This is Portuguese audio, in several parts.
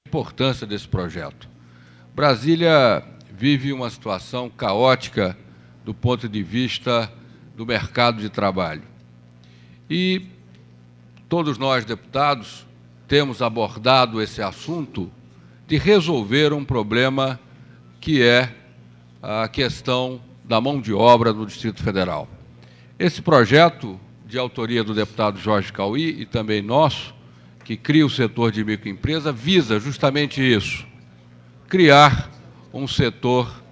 Importância desse projeto. Brasília vive uma situação caótica do ponto de vista do mercado de trabalho. E todos nós, deputados, temos abordado esse assunto de resolver um problema que é a questão da mão de obra no Distrito Federal. Esse projeto, de autoria do deputado Jorge Cauí e também nosso, que cria o setor de microempresa, visa justamente isso, criar um setor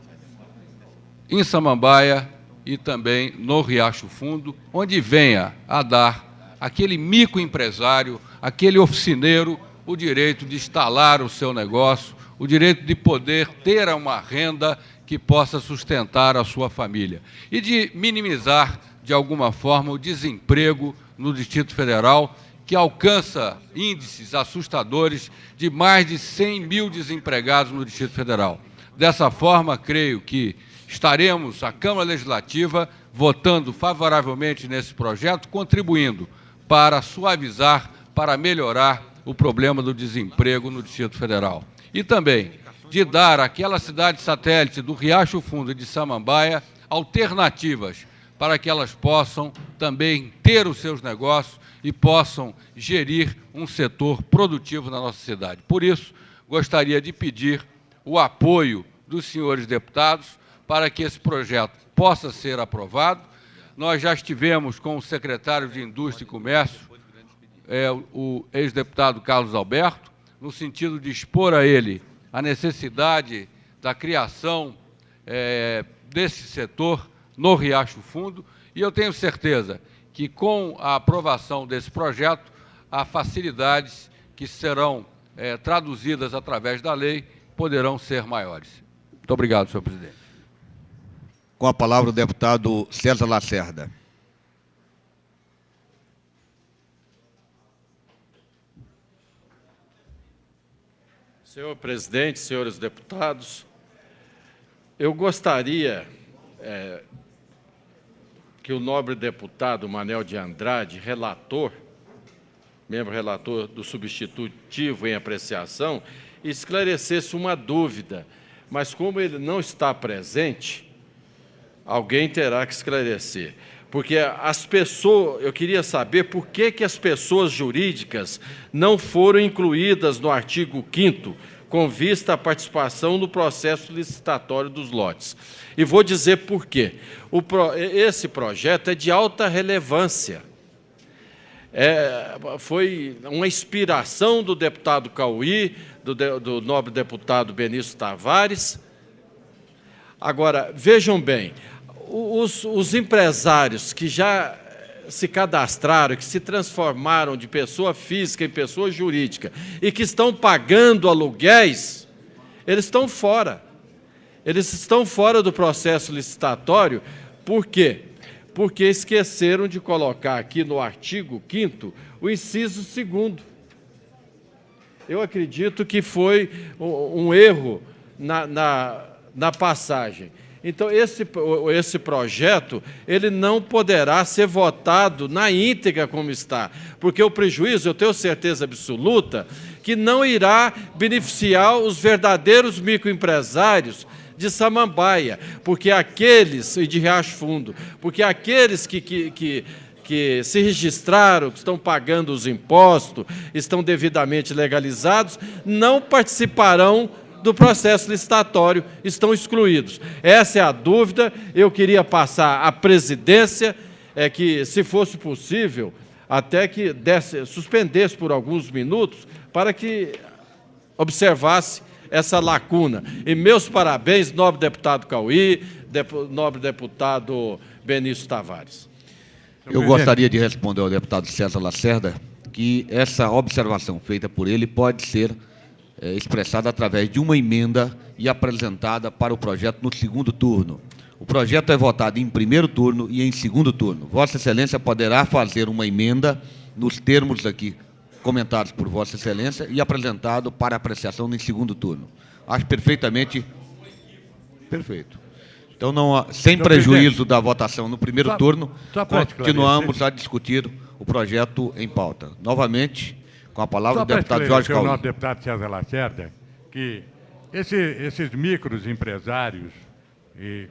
em Samambaia e também no Riacho Fundo, onde venha a dar àquele microempresário, aquele oficineiro, o direito de instalar o seu negócio, o direito de poder ter uma renda que possa sustentar a sua família e de minimizar, de alguma forma, o desemprego no Distrito Federal, que alcança índices assustadores de mais de 100 mil desempregados no Distrito Federal. Dessa forma, creio que estaremos, a Câmara Legislativa, votando favoravelmente nesse projeto, contribuindo para suavizar, para melhorar o problema do desemprego no Distrito Federal. E também de dar àquela cidade satélite do Riacho Fundo e de Samambaia alternativas para que elas possam também ter os seus negócios e possam gerir um setor produtivo na nossa cidade. Por isso, gostaria de pedir o apoio dos senhores deputados para que esse projeto possa ser aprovado. Nós já estivemos com o secretário de Indústria e Comércio, o ex-deputado Carlos Alberto, no sentido de expor a ele a necessidade da criação desse setor no Riacho Fundo, e eu tenho certeza que, com a aprovação desse projeto, há facilidades que serão traduzidas através da lei, poderão ser maiores. Muito obrigado, senhor presidente. Com a palavra o deputado César Lacerda. Senhor presidente, senhores deputados, eu gostaria que o nobre deputado Manel de Andrade, relator, membro relator do substitutivo em apreciação, esclarecesse uma dúvida, mas como ele não está presente, alguém terá que esclarecer. Porque as pessoas, eu queria saber por que as pessoas jurídicas não foram incluídas no artigo 5º, com vista à participação no processo licitatório dos lotes. E vou dizer por quê. Esse projeto é de alta relevância. Foi uma inspiração do deputado Cauí, do nobre deputado Benício Tavares. Agora, vejam bem, os empresários que já se cadastraram, que se transformaram de pessoa física em pessoa jurídica e que estão pagando aluguéis, eles estão fora. Eles estão fora do processo licitatório. Por quê? Porque esqueceram de colocar aqui no artigo 5º o inciso 2º. Eu acredito que foi um erro na passagem. Então, esse projeto ele não poderá ser votado na íntegra como está, porque o prejuízo, eu tenho certeza absoluta, que não irá beneficiar os verdadeiros microempresários de Samambaia, porque aqueles, e de Riacho Fundo, porque aqueles que se registraram, que estão pagando os impostos, estão devidamente legalizados, não participarão do processo licitatório, estão excluídos. Essa é a dúvida. Eu queria passar à presidência, que, se fosse possível, até que suspendesse por alguns minutos, para que observasse essa lacuna. E meus parabéns, nobre deputado Cauí, nobre deputado Benício Tavares. Eu gostaria de responder ao deputado César Lacerda que essa observação feita por ele pode ser expressada através de uma emenda e apresentada para o projeto no segundo turno. O projeto é votado em primeiro turno e em segundo turno. Vossa Excelência poderá fazer uma emenda nos termos aqui comentados por Vossa Excelência e apresentado para apreciação em segundo turno. Acho perfeitamente... Perfeito. Então, sem prejuízo da votação no primeiro turno, continuamos a discutir o projeto em pauta. Novamente, Com a palavra o Só para deputado Jorge esclarecer o Cauí. nosso deputado César Lacerda, que esses micros empresários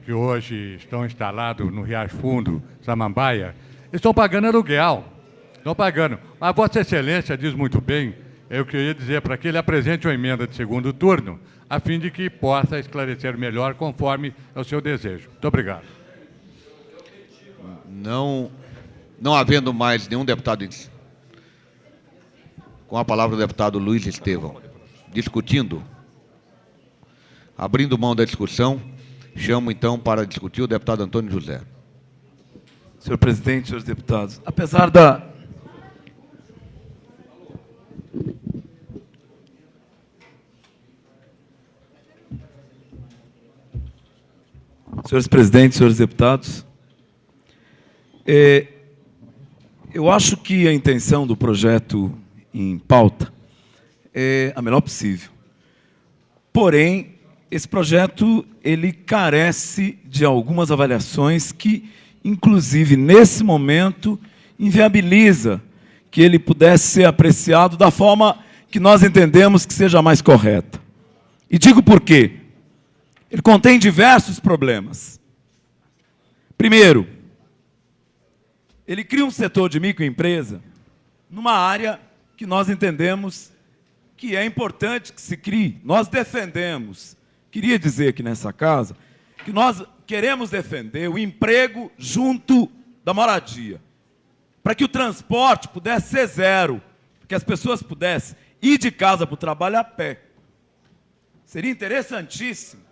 que hoje estão instalados no Riacho Fundo, Samambaia, estão pagando aluguel. Estão pagando. Mas Vossa Excelência diz muito bem, eu queria dizer para que ele apresente uma emenda de segundo turno, a fim de que possa esclarecer melhor conforme é o seu desejo. Muito obrigado. Não havendo mais nenhum deputado com a palavra o deputado Luiz Estevão, discutindo, abrindo mão da discussão, chamo então para discutir o deputado Antônio José. Senhor presidente, senhores deputados, apesar da... Senhores presidentes, senhores deputados, eu acho que a intenção do projeto em pauta é a melhor possível. Porém, esse projeto ele carece de algumas avaliações que, inclusive, nesse momento, inviabiliza que ele pudesse ser apreciado da forma que nós entendemos que seja mais correta. E digo por quê. Ele contém diversos problemas. Primeiro, ele cria um setor de microempresa numa área que nós entendemos que é importante que se crie. Nós defendemos, queria dizer aqui nessa casa, que nós queremos defender o emprego junto da moradia, para que o transporte pudesse ser zero, para que as pessoas pudessem ir de casa para o trabalho a pé. Seria interessantíssimo.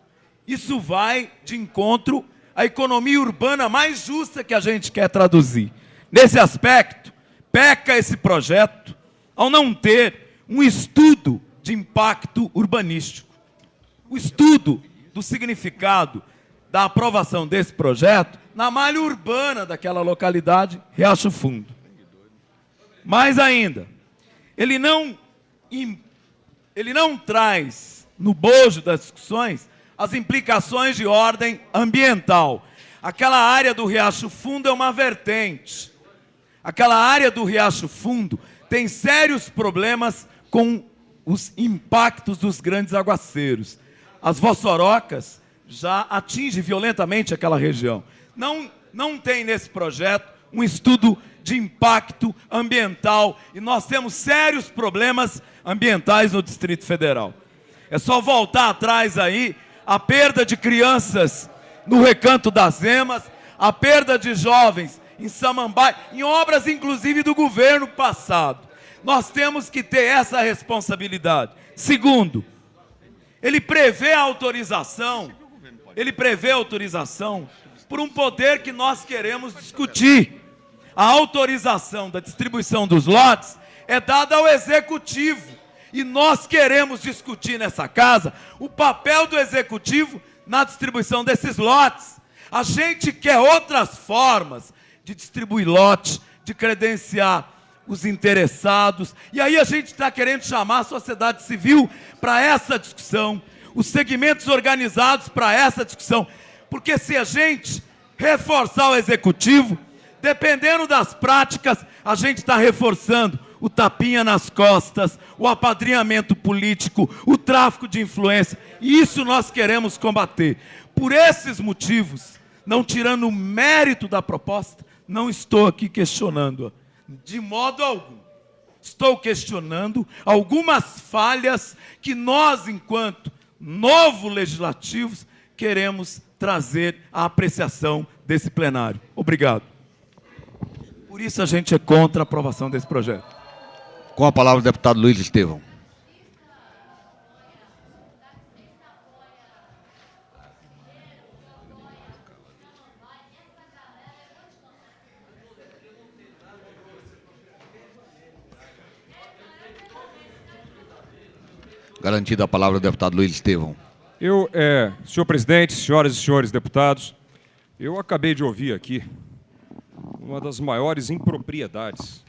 Isso vai de encontro à economia urbana mais justa que a gente quer traduzir. Nesse aspecto, peca esse projeto ao não ter um estudo de impacto urbanístico. O estudo do significado da aprovação desse projeto na malha urbana daquela localidade, Riacho Fundo. Mais ainda, ele não traz no bojo das discussões as implicações de ordem ambiental. Aquela área do Riacho Fundo é uma vertente. Aquela área do Riacho Fundo tem sérios problemas com os impactos dos grandes aguaceiros. As vossorocas já atingem violentamente aquela região. Não tem nesse projeto um estudo de impacto ambiental e nós temos sérios problemas ambientais no Distrito Federal. É só voltar atrás aí, a perda de crianças no Recanto das Emas, a perda de jovens em Samambaia, em obras inclusive do governo passado. Nós temos que ter essa responsabilidade. Segundo, ele prevê a autorização por um poder que nós queremos discutir. A autorização da distribuição dos lotes é dada ao Executivo. E nós queremos discutir nessa casa o papel do Executivo na distribuição desses lotes. A gente quer outras formas de distribuir lote, de credenciar os interessados. E aí a gente está querendo chamar a sociedade civil para essa discussão, os segmentos organizados para essa discussão. Porque se a gente reforçar o Executivo, dependendo das práticas, a gente está reforçando o tapinha nas costas, o apadrinhamento político, o tráfico de influência. E isso nós queremos combater. Por esses motivos, não tirando o mérito da proposta, não estou aqui questionando-a, de modo algum. Estou questionando algumas falhas que nós, enquanto novo legislativos, queremos trazer à apreciação desse plenário. Obrigado. Por isso a gente é contra a aprovação desse projeto. Com a palavra o deputado Luiz Estevão. Garantida a palavra o deputado Luiz Estevão. Senhor presidente, senhoras e senhores deputados, eu acabei de ouvir aqui uma das maiores impropriedades,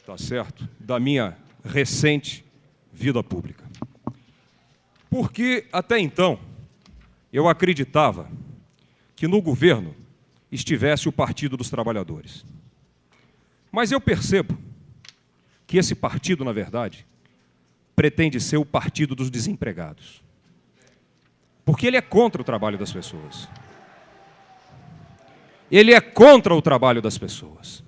tá certo, da minha recente vida pública. Porque, até então, eu acreditava que no governo estivesse o Partido dos Trabalhadores. Mas eu percebo que esse partido, na verdade, pretende ser o partido dos desempregados. Porque ele é contra o trabalho das pessoas. Ele é contra o trabalho das pessoas.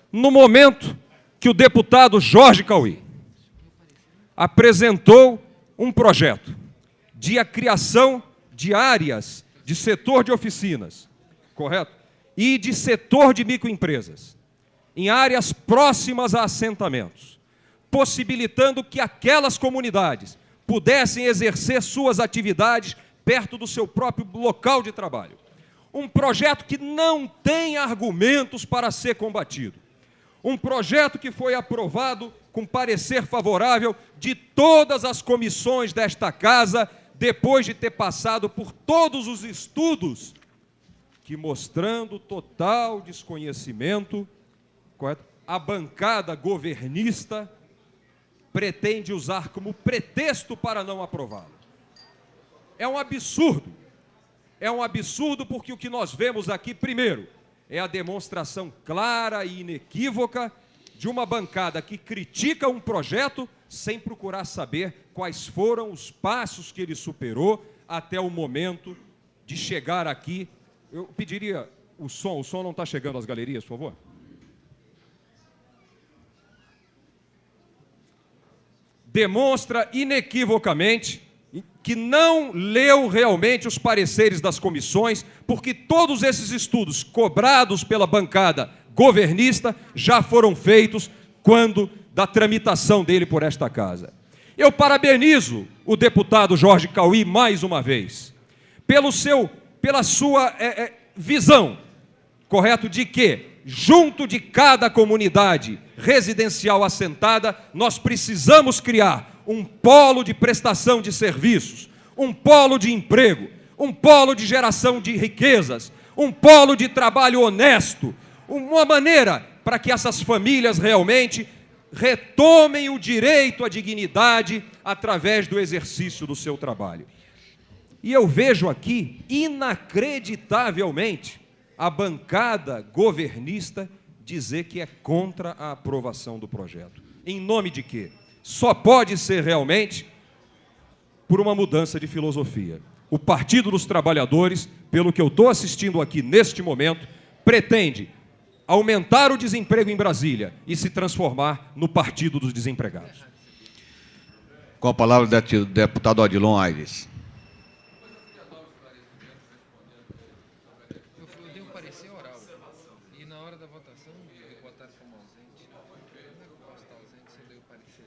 No momento que o deputado Jorge Cauí apresentou um projeto de a criação de áreas de setor de oficinas, correto? E de setor de microempresas, em áreas próximas a assentamentos, possibilitando que aquelas comunidades pudessem exercer suas atividades perto do seu próprio local de trabalho. Um projeto que não tem argumentos para ser combatido. Um projeto que foi aprovado com parecer favorável de todas as comissões desta casa, depois de ter passado por todos os estudos que, mostrando total desconhecimento, correto? A bancada governista pretende usar como pretexto para não aprová-lo. É um absurdo. É um absurdo porque o que nós vemos aqui, primeiro, é a demonstração clara e inequívoca de uma bancada que critica um projeto sem procurar saber quais foram os passos que ele superou até o momento de chegar aqui. Eu pediria o som não está chegando às galerias, por favor. Demonstra inequivocamente que não leu realmente os pareceres das comissões, porque todos esses estudos cobrados pela bancada governista já foram feitos quando da tramitação dele por esta casa. Eu parabenizo o deputado Jorge Cauí mais uma vez, pela sua visão, correto, de que, junto de cada comunidade residencial assentada, nós precisamos criar um polo de prestação de serviços, um polo de emprego, um polo de geração de riquezas, um polo de trabalho honesto, uma maneira para que essas famílias realmente retomem o direito à dignidade através do exercício do seu trabalho. E eu vejo aqui, inacreditavelmente, a bancada governista dizer que é contra a aprovação do projeto. Em nome de quê? Só pode ser realmente por uma mudança de filosofia. O Partido dos Trabalhadores, pelo que eu estou assistindo aqui neste momento, pretende aumentar o desemprego em Brasília e se transformar no Partido dos Desempregados. Com a palavra o deputado Odilon Aires. Eu dei um parecer oral e na hora da votação me botaram como ausente. Como é que eu posso estar ausente se eu dei o parecer?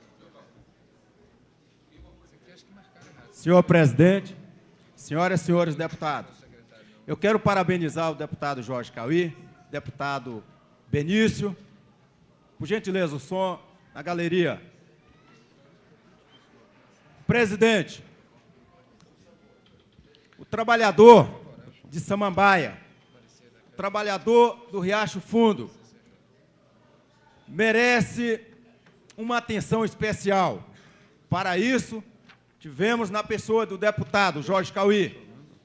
Isso aqui acho que marcaram errado. Senhor presidente, senhoras e senhores deputados, eu quero parabenizar o deputado Jorge Cauí, deputado Benício, por gentileza, o som na galeria. Presidente, o trabalhador de Samambaia, o trabalhador do Riacho Fundo, merece uma atenção especial. Para isso, tivemos na pessoa do deputado Jorge Cauí,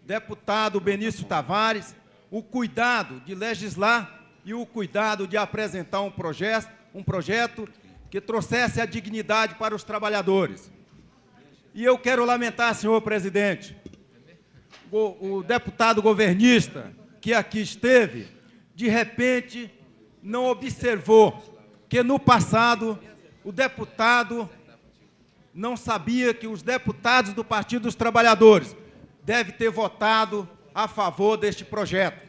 deputado Benício Tavares, o cuidado de legislar e o cuidado de apresentar um projeto que trouxesse a dignidade para os trabalhadores. E eu quero lamentar, senhor presidente, o deputado governista que aqui esteve, de repente, não observou que no passado o deputado não sabia que os deputados do Partido dos Trabalhadores devem ter votado a favor deste projeto.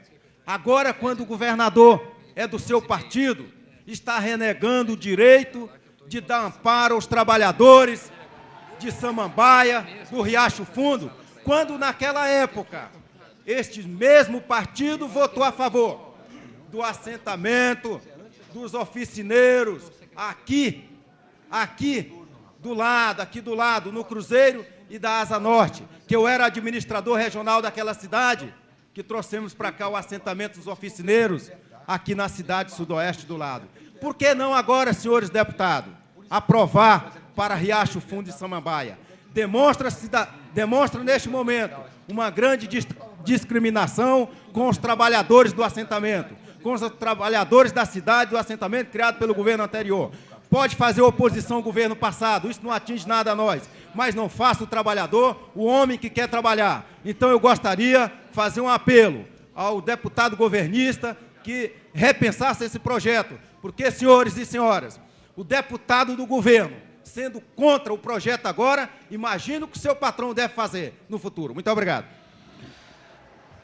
Agora, quando o governador é do seu partido, está renegando o direito de dar amparo aos trabalhadores de Samambaia, do Riacho Fundo, quando naquela época este mesmo partido votou a favor do assentamento dos oficineiros aqui do lado, no Cruzeiro e da Asa Norte, que eu era administrador regional daquela cidade, que trouxemos para cá o assentamento dos oficineiros, aqui na cidade sudoeste do lado. Por que não agora, senhores deputados, aprovar para Riacho Fundo e Samambaia? Demonstra neste momento uma grande discriminação com os trabalhadores do assentamento, com os trabalhadores da cidade do assentamento criado pelo governo anterior. Pode fazer oposição ao governo passado, isso não atinge nada a nós, mas não faça o trabalhador, o homem que quer trabalhar. Então eu gostaria de fazer um apelo ao deputado governista que repensasse esse projeto, porque, senhores e senhoras, o deputado do governo, sendo contra o projeto agora, imagina o que o seu patrão deve fazer no futuro. Muito obrigado.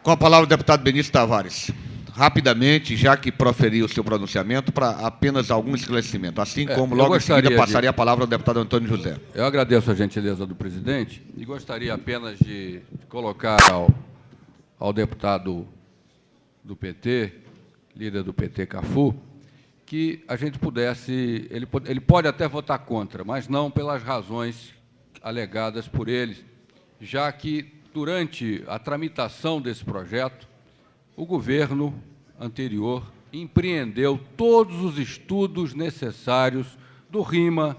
Com a palavra o deputado Benício Tavares. Rapidamente, já que proferiu o seu pronunciamento, para apenas algum esclarecimento, assim como logo em seguida passaria a palavra ao deputado Antônio José. Eu agradeço a gentileza do presidente e gostaria apenas de colocar ao deputado do PT, líder do PT, Cafu, que a gente pudesse, ele pode até votar contra, mas não pelas razões alegadas por ele, já que durante a tramitação desse projeto, o governo anterior empreendeu todos os estudos necessários do RIMA,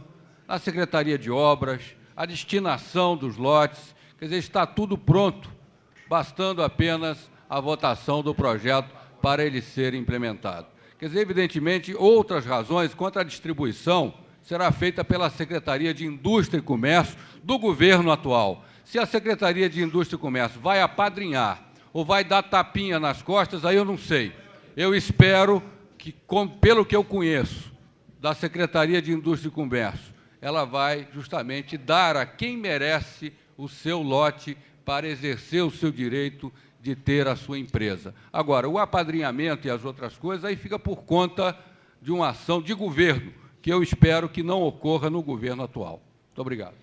a Secretaria de Obras, a destinação dos lotes, quer dizer, está tudo pronto, bastando apenas a votação do projeto para ele ser implementado. Quer dizer, evidentemente, outras razões quanto à distribuição será feita pela Secretaria de Indústria e Comércio do governo atual. Se a Secretaria de Indústria e Comércio vai apadrinhar ou vai dar tapinha nas costas, aí eu não sei. Eu espero que, pelo que eu conheço da Secretaria de Indústria e Comércio, ela vai justamente dar a quem merece o seu lote para exercer o seu direito de ter a sua empresa. Agora, o apadrinhamento e as outras coisas, aí fica por conta de uma ação de governo, que eu espero que não ocorra no governo atual. Muito obrigado.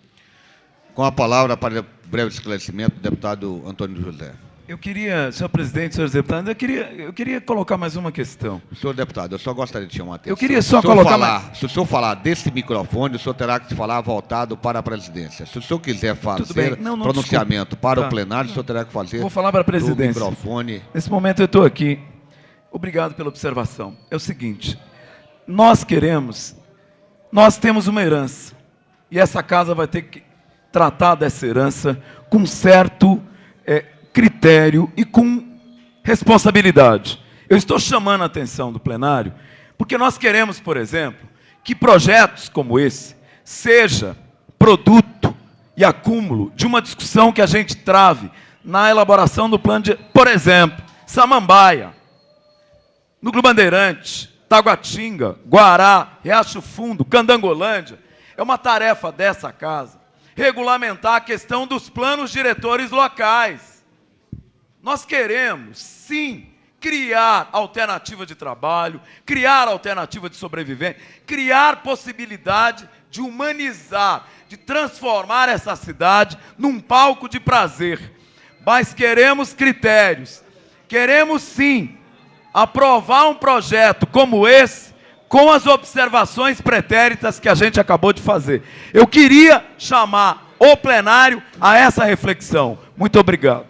Com a palavra, para breve esclarecimento, o deputado Antônio José. Eu queria, senhor presidente, senhores deputados, eu queria colocar mais uma questão. Senhor deputado, eu só gostaria de chamar a atenção. Eu queria só colocar... Se o senhor falar desse microfone, o senhor terá que falar voltado para a presidência. Se o senhor quiser fazer pronunciamento para o plenário, o senhor terá que fazer... Vou falar para a presidência. Do microfone. Nesse momento eu estou aqui. Obrigado pela observação. É o seguinte, nós temos uma herança, e essa casa vai ter que tratar dessa herança com certo critério e com responsabilidade. Eu estou chamando a atenção do plenário, porque nós queremos, por exemplo, que projetos como esse seja produto e acúmulo de uma discussão que a gente trave na elaboração do plano de... Por exemplo, Samambaia, Núcleo Bandeirante, Taguatinga, Guará, Riacho Fundo, Candangolândia. É uma tarefa dessa casa regulamentar a questão dos planos diretores locais. Nós queremos, sim, criar alternativa de trabalho, criar alternativa de sobrevivência, criar possibilidade de humanizar, de transformar essa cidade num palco de prazer. Mas queremos critérios. Queremos, sim, aprovar um projeto como esse, com as observações pretéritas que a gente acabou de fazer. Eu queria chamar o plenário a essa reflexão. Muito obrigado.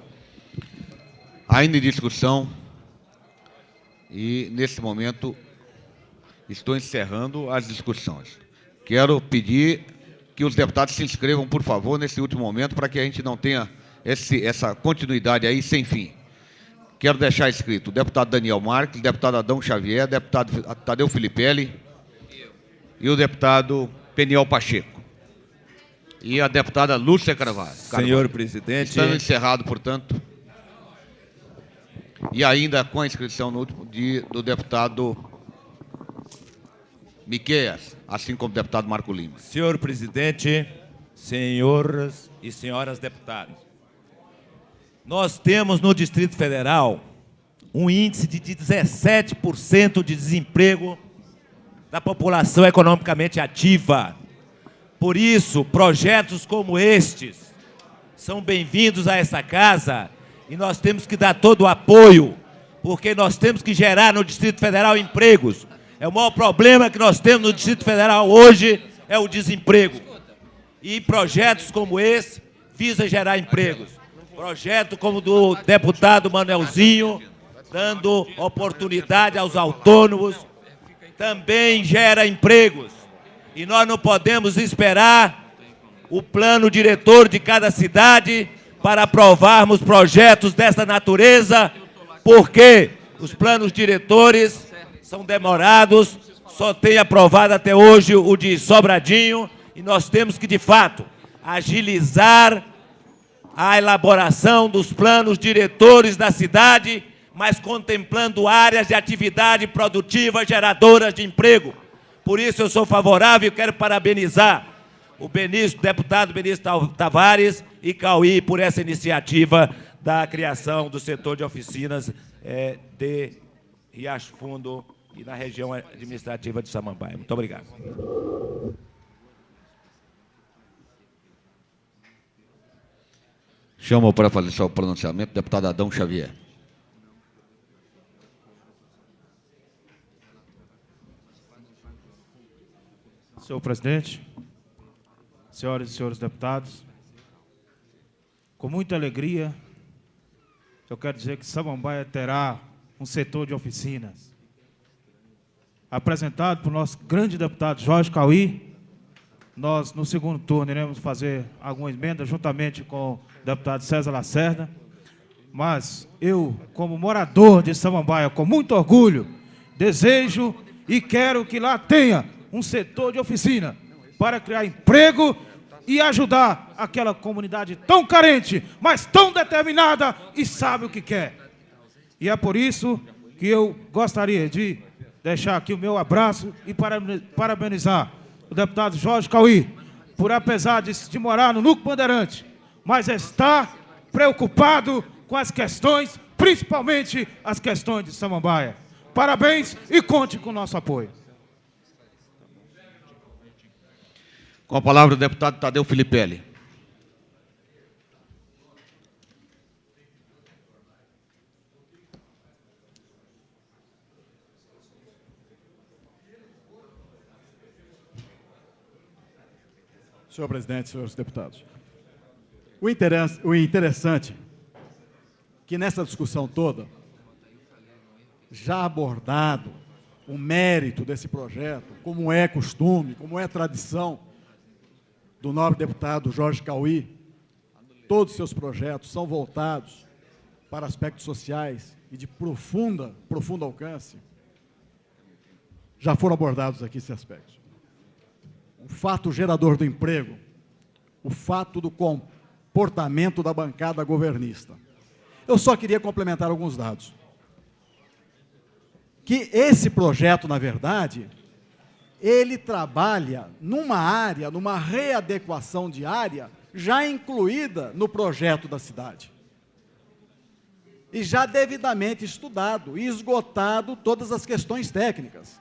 Ainda em discussão, e nesse momento estou encerrando as discussões. Quero pedir que os deputados se inscrevam, por favor, nesse último momento, para que a gente não tenha essa continuidade aí sem fim. Quero deixar escrito o deputado Daniel Marques, o deputado Adão Xavier, o deputado Tadeu Filipelli e o deputado Peniel Pacheco. E a deputada Lúcia Carvalho. Senhor presidente... Estando encerrado, portanto... E ainda com a inscrição no último do deputado Miqueias, assim como o deputado Marco Lima. Senhor presidente, senhoras e senhoras deputados, nós temos no Distrito Federal um índice de 17% de desemprego da população economicamente ativa. Por isso, projetos como estes são bem-vindos a essa casa. E nós temos que dar todo o apoio, porque nós temos que gerar no Distrito Federal empregos. É o maior problema que nós temos no Distrito Federal hoje é o desemprego. E projetos como esse visam gerar empregos. Projeto como o do deputado Manuelzinho, dando oportunidade aos autônomos, também gera empregos. E nós não podemos esperar o plano diretor de cada cidade para aprovarmos projetos dessa natureza, porque os planos diretores são demorados, só tem aprovado até hoje o de Sobradinho e nós temos que, de fato, agilizar a elaboração dos planos diretores da cidade, mas contemplando áreas de atividade produtiva geradoras de emprego. Por isso eu sou favorável e quero parabenizar o deputado Benício Tavares e Cauí por essa iniciativa da criação do setor de oficinas de Riacho Fundo e na região administrativa de Samambaia. Muito obrigado. Chamo para fazer seu pronunciamento o deputado Adão Xavier. Senhor presidente, senhoras e senhores deputados, com muita alegria, eu quero dizer que Samambaia terá um setor de oficinas. Apresentado por nosso grande deputado Jorge Cauí, nós, no segundo turno, iremos fazer alguma emenda juntamente com o deputado César Lacerda, mas eu, como morador de Samambaia, com muito orgulho, desejo e quero que lá tenha um setor de oficina para criar emprego e ajudar aquela comunidade tão carente, mas tão determinada e sabe o que quer. E é por isso que eu gostaria de deixar aqui o meu abraço e parabenizar o deputado Jorge Cauí, por apesar de morar no Núcleo Bandeirante, mas está preocupado com as questões, principalmente as questões de Samambaia. Parabéns e conte com o nosso apoio. Com a palavra o deputado Tadeu Filipelli. Senhor presidente, senhores deputados, o interessante que nessa discussão toda, já abordado o mérito desse projeto, como é costume, como é tradição do nobre deputado Jorge Cauí, todos os seus projetos são voltados para aspectos sociais e de profundo alcance, já foram abordados aqui esses aspectos. O fato gerador do emprego, o fato do comportamento da bancada governista. Eu só queria complementar alguns dados. Que esse projeto, na verdade, ele trabalha numa área, numa readequação de área, já incluída no projeto da cidade. E já devidamente estudado e esgotado todas as questões técnicas.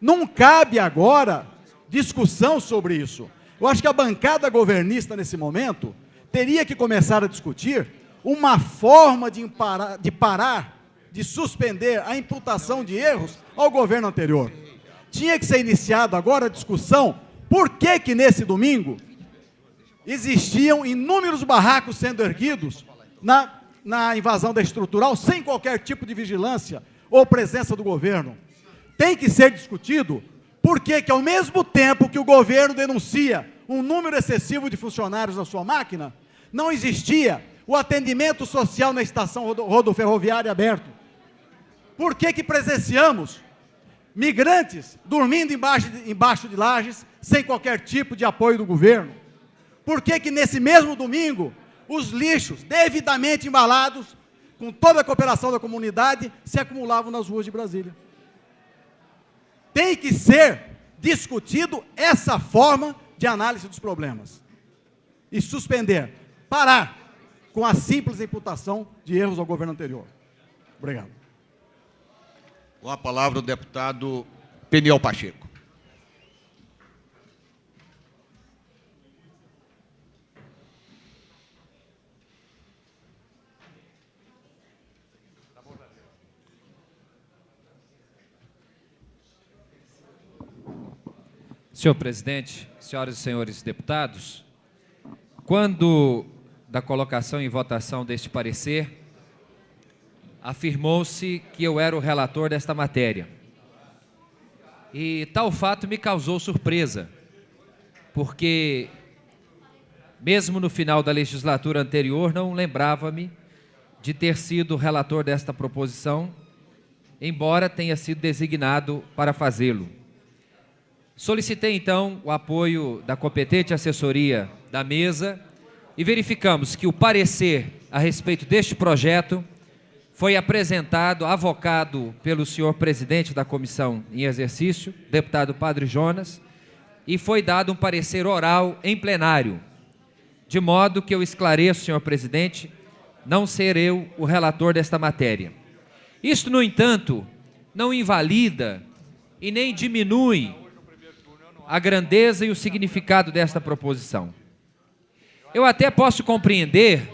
Não cabe agora discussão sobre isso. Eu acho que a bancada governista, nesse momento, teria que começar a discutir uma forma de parar, de suspender a imputação de erros ao governo anterior. Tinha que ser iniciada agora a discussão por que nesse domingo existiam inúmeros barracos sendo erguidos na invasão da estrutural sem qualquer tipo de vigilância ou presença do governo. Tem que ser discutido por que ao mesmo tempo que o governo denuncia um número excessivo de funcionários na sua máquina, não existia o atendimento social na estação rodoferroviária aberto. Por que presenciamos migrantes dormindo embaixo de lajes sem qualquer tipo de apoio do governo? Por que nesse mesmo domingo os lixos devidamente embalados, com toda a cooperação da comunidade, se acumulavam nas ruas de Brasília? Tem que ser discutido essa forma de análise dos problemas. E suspender, parar com a simples imputação de erros ao governo anterior. Obrigado. Com a palavra o deputado Peniel Pacheco. Senhor presidente, senhoras e senhores deputados, quando da colocação em votação deste parecer, afirmou-se que eu era o relator desta matéria. E tal fato me causou surpresa, porque, mesmo no final da legislatura anterior, não lembrava-me de ter sido relator desta proposição, embora tenha sido designado para fazê-lo. Solicitei, então, o apoio da competente assessoria da mesa e verificamos que o parecer a respeito deste projeto foi apresentado, avocado pelo senhor presidente da comissão em exercício, deputado Padre Jonas, e foi dado um parecer oral em plenário, de modo que eu esclareço, senhor presidente, não ser eu o relator desta matéria. Isto, no entanto, não invalida e nem diminui a grandeza e o significado desta proposição. Eu até posso compreender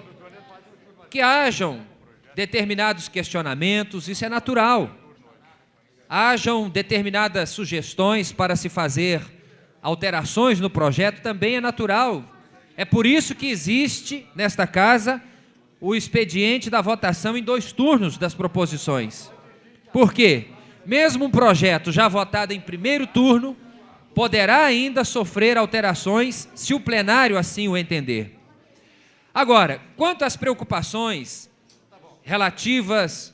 que hajam determinados questionamentos, isso é natural. Hajam determinadas sugestões para se fazer alterações no projeto, também é natural. É por isso que existe, nesta casa, o expediente da votação em 2 turnos das proposições. Por quê? Mesmo um projeto já votado em primeiro turno, poderá ainda sofrer alterações se o plenário assim o entender. Agora, quanto às preocupações relativas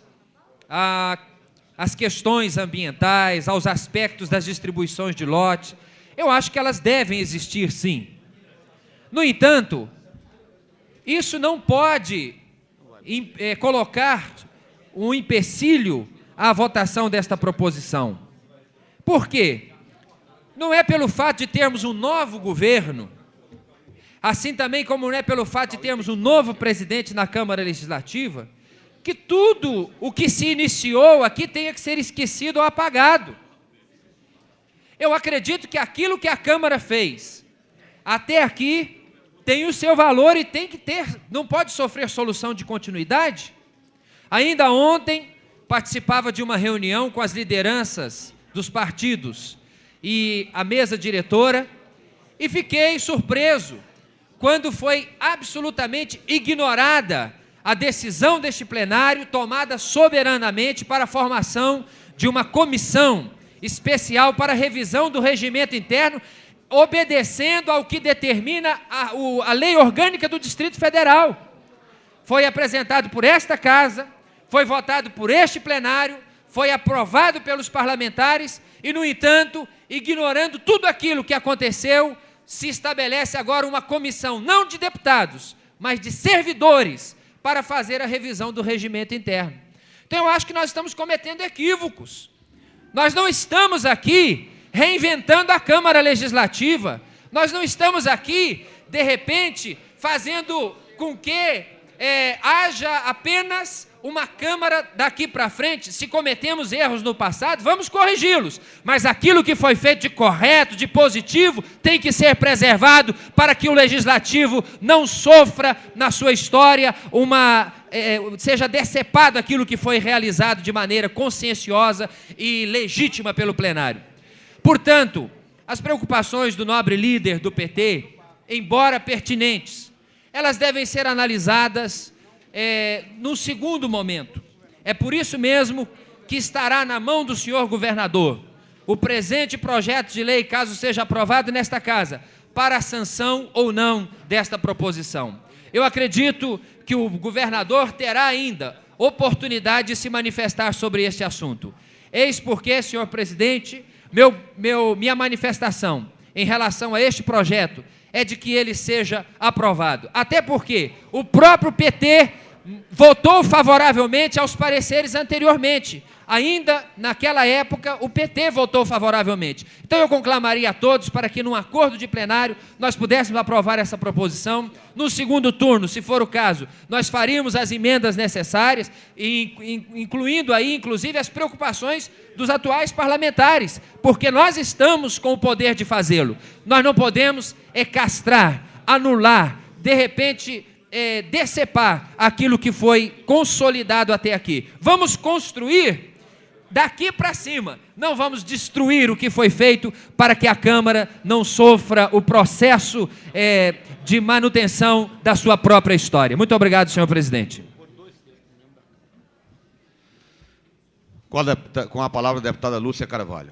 às questões ambientais, aos aspectos das distribuições de lote, eu acho que elas devem existir, sim. No entanto, isso não pode colocar um empecilho à votação desta proposição. Por quê? Não é pelo fato de termos um novo governo, assim também como não é pelo fato de termos um novo presidente na Câmara Legislativa, que tudo o que se iniciou aqui tenha que ser esquecido ou apagado. Eu acredito que aquilo que a Câmara fez até aqui tem o seu valor e tem que ter, não pode sofrer solução de continuidade. Ainda ontem participava de uma reunião com as lideranças dos partidos e a mesa diretora e fiquei surpreso quando foi absolutamente ignorada a decisão deste plenário tomada soberanamente para a formação de uma comissão especial para revisão do regimento interno, obedecendo ao que determina a lei orgânica do Distrito Federal. Foi apresentado por esta casa, foi votado por este plenário, foi aprovado pelos parlamentares e, no entanto, ignorando tudo aquilo que aconteceu, se estabelece agora uma comissão, não de deputados, mas de servidores, para fazer a revisão do regimento interno. Então, eu acho que nós estamos cometendo equívocos. Nós não estamos aqui reinventando a Câmara Legislativa, nós não estamos aqui, de repente, fazendo com que haja apenas uma Câmara daqui para frente. Se cometemos erros no passado, vamos corrigi-los, mas aquilo que foi feito de correto, de positivo, tem que ser preservado para que o Legislativo não sofra na sua história seja decepado aquilo que foi realizado de maneira conscienciosa e legítima pelo plenário. Portanto, as preocupações do nobre líder do PT, embora pertinentes, elas devem ser analisadas num segundo momento. É por isso mesmo que estará na mão do senhor governador o presente projeto de lei, caso seja aprovado nesta casa, para a sanção ou não desta proposição. Eu acredito que o governador terá ainda oportunidade de se manifestar sobre este assunto. Eis porque, senhor presidente, minha manifestação em relação a este projeto é de que ele seja aprovado. Até porque o próprio PT votou favoravelmente aos pareceres anteriormente. Ainda naquela época, o PT votou favoravelmente. Então eu conclamaria a todos para que, num acordo de plenário, nós pudéssemos aprovar essa proposição. No segundo turno, se for o caso, nós faríamos as emendas necessárias, incluindo aí, inclusive, as preocupações dos atuais parlamentares, porque nós estamos com o poder de fazê-lo. Nós não podemos castrar, anular, de repente, decepar aquilo que foi consolidado até aqui. Vamos construir daqui para cima, não vamos destruir o que foi feito para que a Câmara não sofra o processo de manutenção da sua própria história. Muito obrigado, senhor presidente. Com a palavra a deputada Lúcia Carvalho.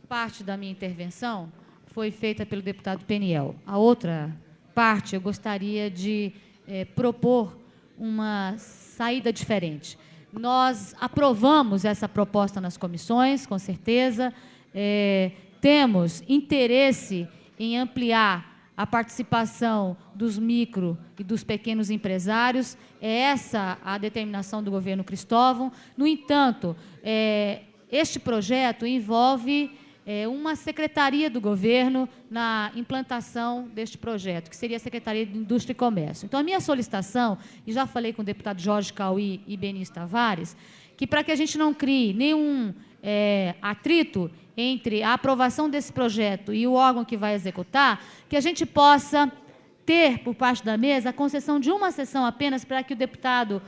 Parte da minha intervenção foi feita pelo deputado Peniel. A outra parte eu gostaria de propor uma saída diferente. Nós aprovamos essa proposta nas comissões, com certeza. Temos interesse em ampliar a participação dos micro e dos pequenos empresários. É essa a determinação do governo Cristóvão. No entanto, este projeto envolve uma secretaria do governo na implantação deste projeto, que seria a Secretaria de Indústria e Comércio. Então, a minha solicitação, e já falei com o deputado Jorge Cauí e Benício Tavares, que para que a gente não crie nenhum atrito entre a aprovação desse projeto e o órgão que vai executar, que a gente possa ter, por parte da mesa, a concessão de uma sessão apenas para que o deputado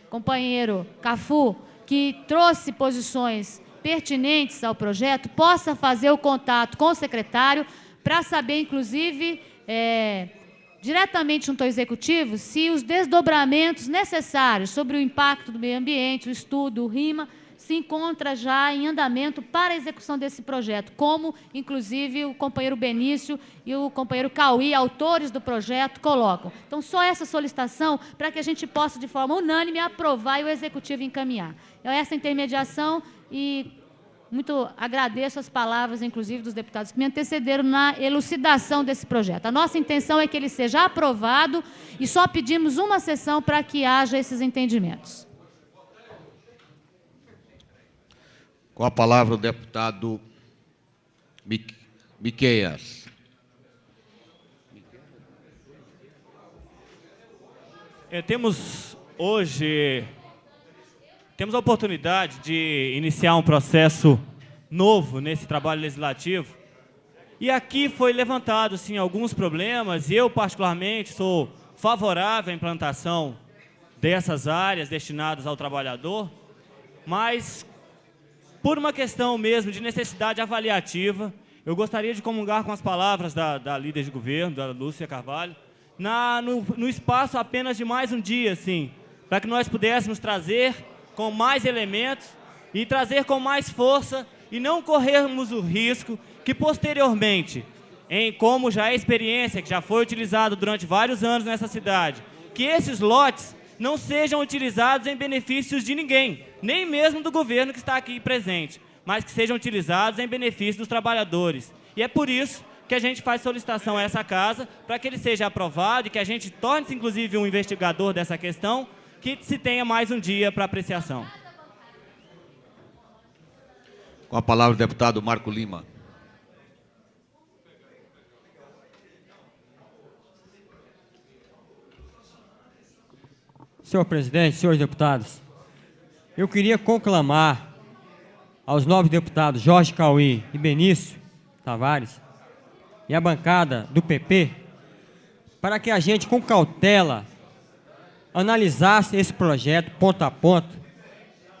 companheiro Cafu, que trouxe posições pertinentes ao projeto, possa fazer o contato com o secretário para saber, inclusive, diretamente junto ao Executivo, se os desdobramentos necessários sobre o impacto do meio ambiente, o estudo, o RIMA, se encontra já em andamento para a execução desse projeto, como, inclusive, o companheiro Benício e o companheiro Cauí, autores do projeto, colocam. Então, só essa solicitação para que a gente possa, de forma unânime, aprovar e o Executivo encaminhar. Essa intermediação e muito agradeço as palavras, inclusive, dos deputados que me antecederam na elucidação desse projeto. A nossa intenção é que ele seja aprovado e só pedimos uma sessão para que haja esses entendimentos. Com a palavra o deputado Miqueias. Temos a oportunidade de iniciar um processo novo nesse trabalho legislativo. E aqui foi levantado, sim, alguns problemas, e eu, particularmente, sou favorável à implantação dessas áreas destinadas ao trabalhador, mas, por uma questão mesmo de necessidade avaliativa, eu gostaria de comungar com as palavras da líder de governo, da Lúcia Carvalho, no espaço apenas de mais um dia, sim, para que nós pudéssemos trazer com mais elementos e trazer com mais força e não corrermos o risco que, posteriormente, como já é experiência, que já foi utilizado durante vários anos nessa cidade, que esses lotes não sejam utilizados em benefícios de ninguém, nem mesmo do governo que está aqui presente, mas que sejam utilizados em benefício dos trabalhadores. E é por isso que a gente faz solicitação a essa casa, para que ele seja aprovado e que a gente torne-se, inclusive, um investigador dessa questão, que se tenha mais um dia para apreciação. Com a palavra o deputado Marco Lima. Senhor presidente, senhores deputados, eu queria conclamar aos nobres deputados Jorge Cauí e Benício Tavares e a bancada do PP para que a gente, com cautela, analisasse esse projeto ponto a ponto.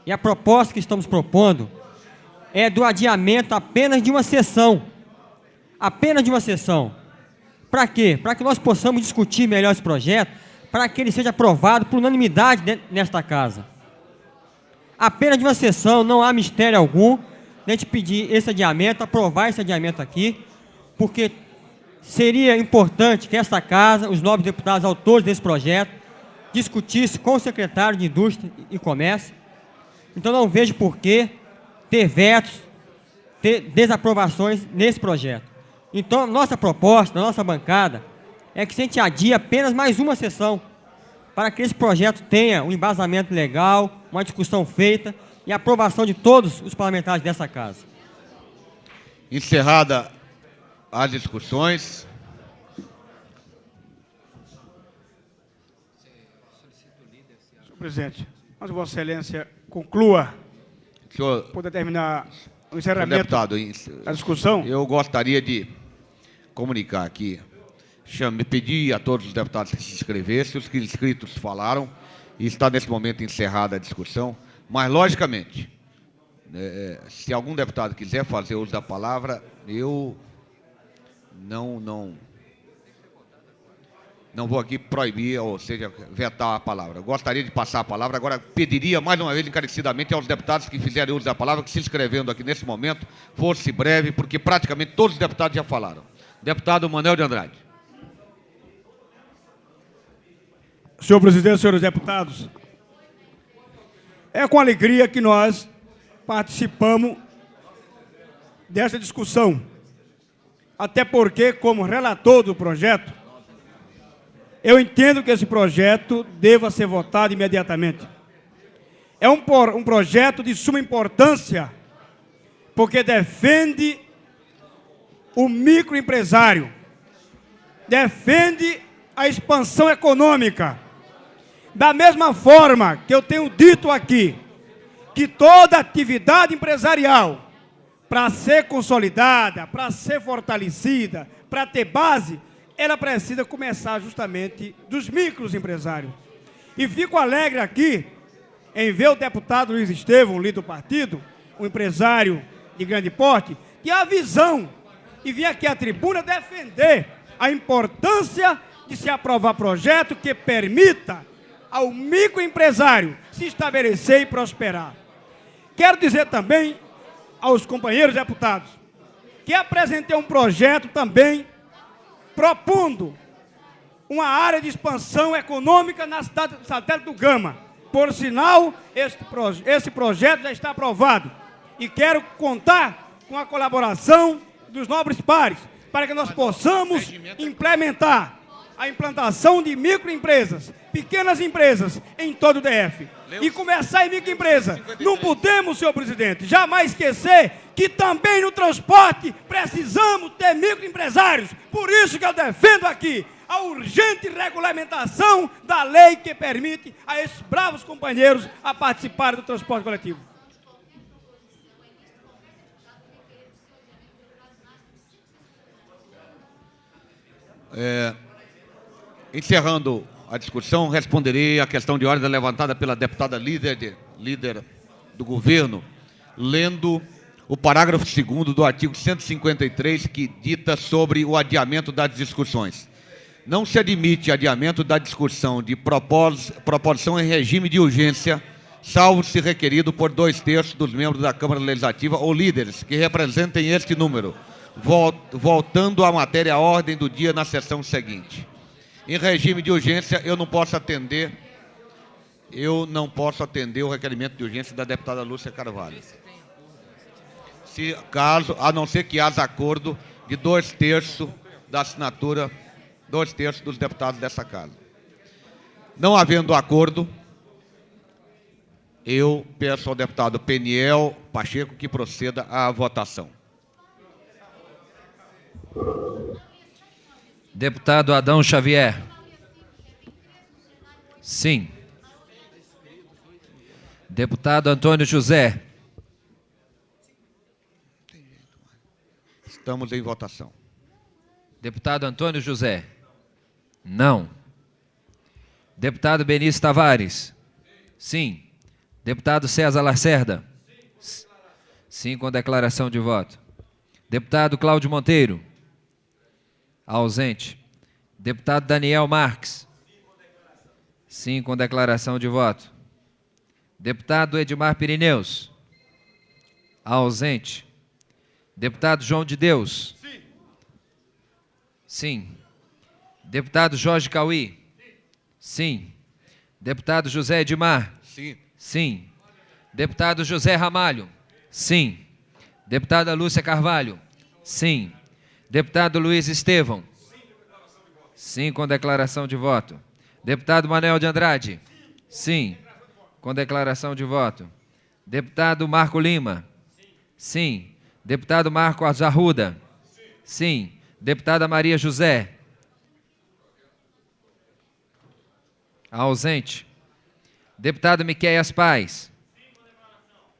E a proposta que estamos propondo é do adiamento apenas de uma sessão. Apenas de uma sessão. Para quê? Para que nós possamos discutir melhor esse projeto, para que ele seja aprovado por unanimidade nesta casa. Apenas de uma sessão, não há mistério algum de a gente pedir esse adiamento, aprovar esse adiamento aqui, porque seria importante que esta casa, os nobres deputados autores desse projeto, discutisse com o secretário de Indústria e Comércio. Então não vejo por que ter vetos, ter desaprovações nesse projeto. Então, nossa proposta, nossa bancada, é que a gente adie apenas mais uma sessão, para que esse projeto tenha um embasamento legal, uma discussão feita e a aprovação de todos os parlamentares dessa casa. Encerrada as discussões. Senhor presidente, mas Vossa Excelência conclua, senhor, poder terminar o encerramento deputado, da discussão. Eu gostaria de comunicar aqui, pedir a todos os deputados que se inscrevessem, os que inscritos falaram, e está nesse momento encerrada a discussão, mas, logicamente, se algum deputado quiser fazer uso da palavra, eu não vou aqui proibir, ou seja, vetar a palavra. Eu gostaria de passar a palavra, agora pediria mais uma vez encarecidamente aos deputados que fizerem uso da palavra, que se inscrevendo aqui nesse momento, fosse breve, porque praticamente todos os deputados já falaram. Deputado Manuel de Andrade. Senhor presidente, senhores deputados, é com alegria que nós participamos dessa discussão. Até porque, como relator do projeto, eu entendo que esse projeto deva ser votado imediatamente. É um projeto de suma importância, porque defende o microempresário, defende a expansão econômica. Da mesma forma que eu tenho dito aqui, que toda atividade empresarial, para ser consolidada, para ser fortalecida, para ter base, ela precisa começar justamente dos microempresários. E fico alegre aqui em ver o deputado Luiz Estevão, líder do partido, um empresário de grande porte, que a visão e vir aqui à tribuna defender a importância de se aprovar projeto que permita ao microempresário se estabelecer e prosperar. Quero dizer também aos companheiros deputados que apresentei um projeto também propondo uma área de expansão econômica na cidade satélite do Gama. Por sinal, esse projeto já está aprovado e quero contar com a colaboração dos nobres pares para que nós possamos implementar a implantação de microempresas, pequenas empresas em todo o DF. E começar em microempresa. Não podemos, senhor presidente, jamais esquecer que também no transporte precisamos ter microempresários. Por isso que eu defendo aqui a urgente regulamentação da lei que permite a esses bravos companheiros a participarem do transporte coletivo. Encerrando a discussão, responderei à questão de ordem levantada pela deputada líder do governo, lendo o parágrafo 2º do artigo 153, que dita sobre o adiamento das discussões. Não se admite adiamento da discussão de proposição em regime de urgência, salvo se requerido por 2/3 dos membros da Câmara Legislativa ou líderes que representem este número, voltando à matéria à ordem do dia na sessão seguinte. Em regime de urgência, eu não posso atender o requerimento de urgência da deputada Lúcia Carvalho. A não ser que haja acordo de 2/3 da assinatura, 2/3 dos deputados dessa casa. Não havendo acordo, eu peço ao deputado Peniel Pacheco que proceda à votação. Deputado Adão Xavier. Sim. Deputado Antônio José. Estamos em votação. Deputado Antônio José. Não. Deputado Benício Tavares. Sim. Deputado César Lacerda. Sim, com declaração de voto. Deputado Cláudio Monteiro. Ausente. Deputado Daniel Marques. Sim, com declaração de voto. Deputado Edmar Pirineus. Ausente. Deputado João de Deus. Sim. Deputado Jorge Cauí. Sim. Deputado José Edmar. Sim. Sim. Deputado José Ramalho. Sim. Deputada Lúcia Carvalho. Sim. Deputado Luiz Estevão. Sim, com declaração de voto. Deputado Manuel de Andrade. Sim, com declaração de voto. Deputado Marco Lima. Sim. Deputado Marco Arruda. Sim. Deputada Maria José. Ausente. Deputado Miqueias Paz.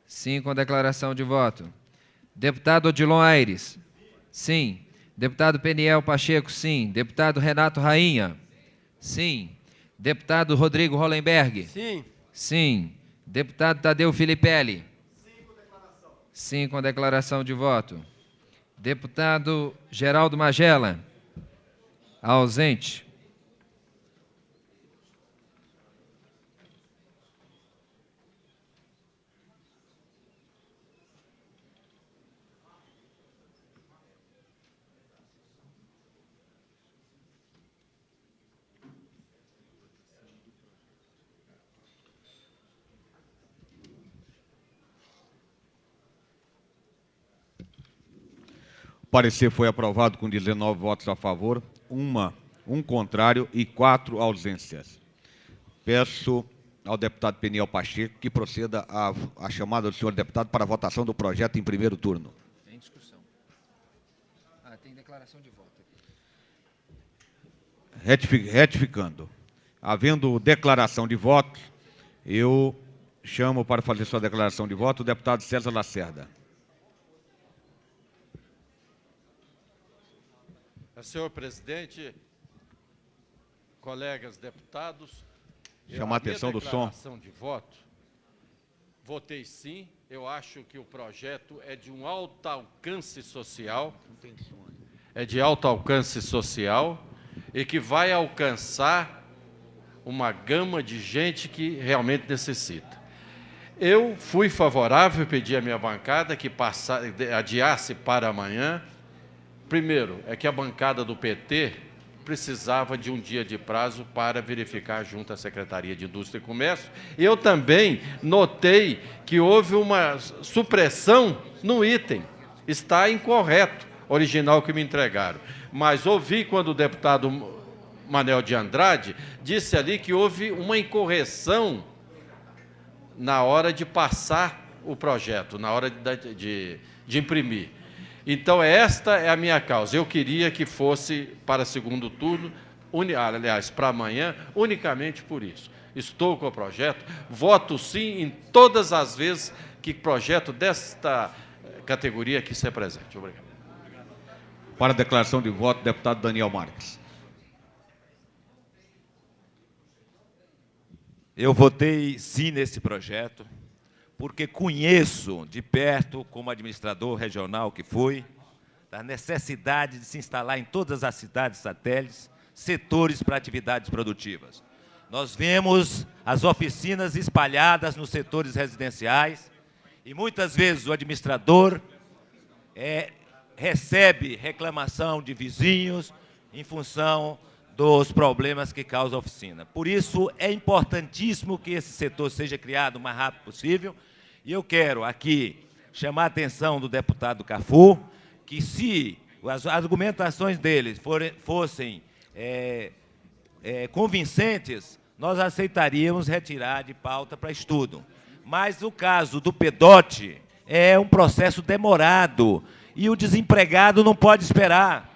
Sim, com declaração de voto. Deputado Odilon Aires. Sim. Deputado Peniel Pacheco, sim. Deputado Renato Rainha. Sim. Deputado Rodrigo Hollenberg. Sim. Sim. Deputado Tadeu Filipelli. Sim, com declaração de voto. Deputado Geraldo Magela. Ausente. parecer foi aprovado com 19 votos a favor, um contrário e 4 ausências. Peço ao deputado Peniel Pacheco que proceda à chamada do senhor deputado para a votação do projeto em primeiro turno. Tem discussão. Tem declaração de voto. Retificando. Havendo declaração de voto, eu chamo para fazer sua declaração de voto o deputado César Lacerda. Senhor presidente, colegas deputados, Chamar a atenção do som. Declaração de voto, votei sim. Eu acho que o projeto é de um alto alcance social, e que vai alcançar uma gama de gente que realmente necessita. Eu fui favorável, pedi à minha bancada que adiasse para amanhã. Primeiro, é que a bancada do PT precisava de um dia de prazo para verificar junto à Secretaria de Indústria e Comércio. Eu também notei que houve uma supressão no item. Está incorreto, original que me entregaram. Mas ouvi quando o deputado Manel de Andrade disse ali que houve uma incorreção na hora de passar o projeto, na hora de imprimir. Então, esta é a minha causa. Eu queria que fosse para segundo turno, aliás, para amanhã, unicamente por isso. Estou com o projeto, voto sim em todas as vezes que projeto desta categoria aqui se apresente. Obrigado. Para a declaração de voto, deputado Daniel Marques. Eu votei sim nesse projeto, porque conheço de perto, como administrador regional que fui, a necessidade de se instalar em todas as cidades satélites setores para atividades produtivas. Nós vemos as oficinas espalhadas nos setores residenciais e muitas vezes o administrador recebe reclamação de vizinhos em função dos problemas que causa a oficina. Por isso, é importantíssimo que esse setor seja criado o mais rápido possível. E eu quero aqui chamar a atenção do deputado Cafu, que se as argumentações deles fossem convincentes, nós aceitaríamos retirar de pauta para estudo. Mas o caso do PEDOT é um processo demorado e o desempregado não pode esperar.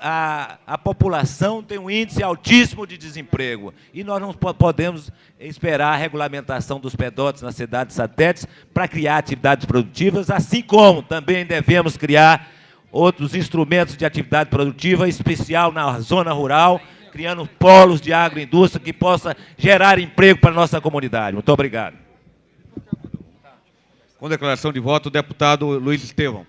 A população tem um índice altíssimo de desemprego e nós não podemos esperar a regulamentação dos PEDOTs nas cidades satélites para criar atividades produtivas, assim como também devemos criar outros instrumentos de atividade produtiva, em especial na zona rural, criando polos de agroindústria que possa gerar emprego para a nossa comunidade. Muito obrigado. Com declaração de voto, o deputado Luiz Estevão.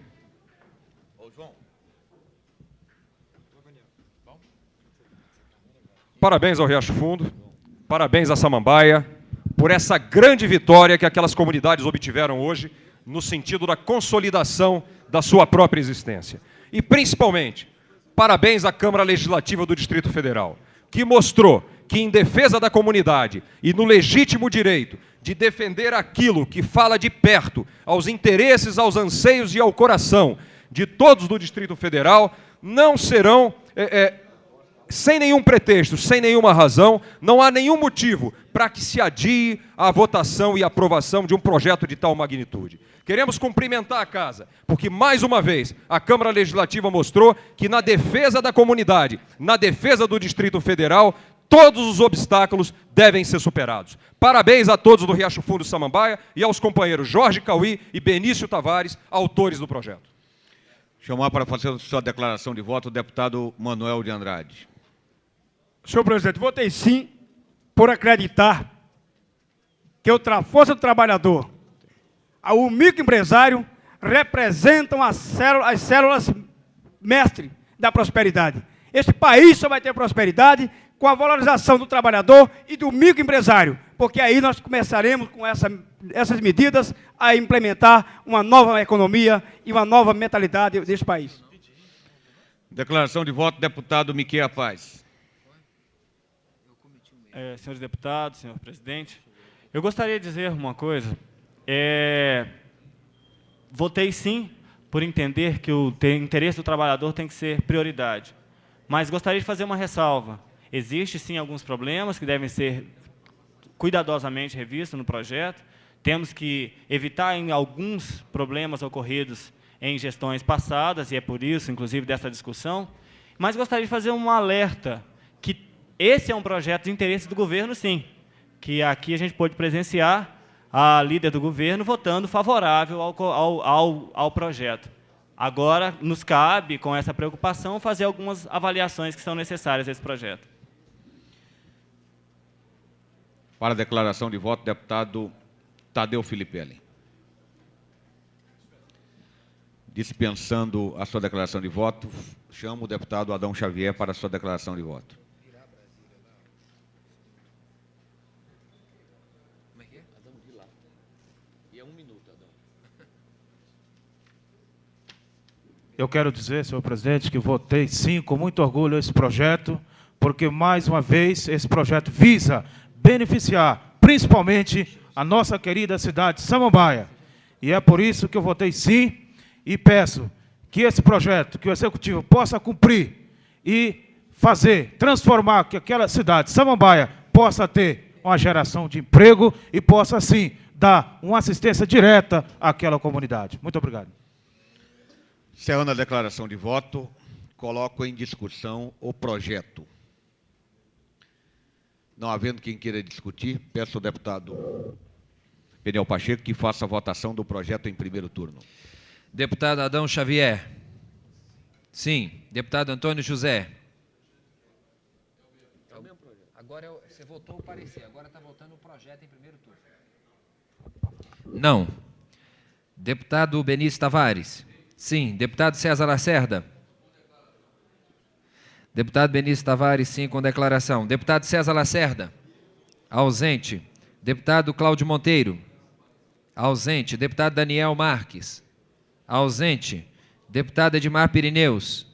Parabéns ao Riacho Fundo, parabéns à Samambaia, por essa grande vitória que aquelas comunidades obtiveram hoje, no sentido da consolidação da sua própria existência. E, principalmente, parabéns à Câmara Legislativa do Distrito Federal, que mostrou que, em defesa da comunidade e no legítimo direito de defender aquilo que fala de perto aos interesses, aos anseios e ao coração de todos do Distrito Federal, não serão... sem nenhum pretexto, sem nenhuma razão, não há nenhum motivo para que se adie a votação e aprovação de um projeto de tal magnitude. Queremos cumprimentar a Casa, porque, mais uma vez, a Câmara Legislativa mostrou que, na defesa da comunidade, na defesa do Distrito Federal, todos os obstáculos devem ser superados. Parabéns a todos do Riacho Fundo Samambaia e aos companheiros Jorge Cauí e Benício Tavares, autores do projeto. Chamar para fazer sua declaração de voto o deputado Manuel de Andrade. Senhor presidente, votei sim por acreditar que a força do trabalhador, o microempresário, representam as células mestre da prosperidade. Este país só vai ter prosperidade com a valorização do trabalhador e do microempresário, porque aí nós começaremos com essas medidas a implementar uma nova economia e uma nova mentalidade deste país. Declaração de voto, deputado Miquel Paz. Senhores deputados, senhor presidente, eu gostaria de dizer uma coisa. Votei sim por entender que o interesse do trabalhador tem que ser prioridade. Mas gostaria de fazer uma ressalva. Existem, sim, alguns problemas que devem ser cuidadosamente revistos no projeto. Temos que evitar alguns problemas ocorridos em gestões passadas, e é por isso, inclusive, dessa discussão. Mas gostaria de fazer um alerta que esse é um projeto de interesse do governo, sim, que aqui a gente pôde presenciar a líder do governo votando favorável ao projeto. Agora, nos cabe, com essa preocupação, fazer algumas avaliações que são necessárias a esse projeto. Para a declaração de voto, deputado Tadeu Filipelli. Dispensando a sua declaração de voto, chamo o deputado Adão Xavier para a sua declaração de voto. Eu quero dizer, senhor presidente, que votei sim, com muito orgulho, esse projeto, porque, mais uma vez, esse projeto visa beneficiar, principalmente, a nossa querida cidade de Samambaia. E é por isso que eu votei sim e peço que esse projeto, que o Executivo possa cumprir e fazer, transformar, que aquela cidade, Samambaia, possa ter uma geração de emprego e possa, sim, dar uma assistência direta àquela comunidade. Muito obrigado. Encerrando a declaração de voto, coloco em discussão o projeto. Não havendo quem queira discutir, peço ao deputado Peniel Pacheco que faça a votação do projeto em primeiro turno. Deputado Adão Xavier. Sim. Deputado Antônio José. É o mesmo projeto. Agora você votou o parecer, agora está votando o projeto em primeiro turno. Não. Deputado Benício Tavares. Sim. Deputado César Lacerda. Deputado Benício Tavares, sim, com declaração. Deputado César Lacerda. Ausente. Deputado Cláudio Monteiro. Ausente. Deputado Daniel Marques. Ausente. Deputado Edmar Pirineus.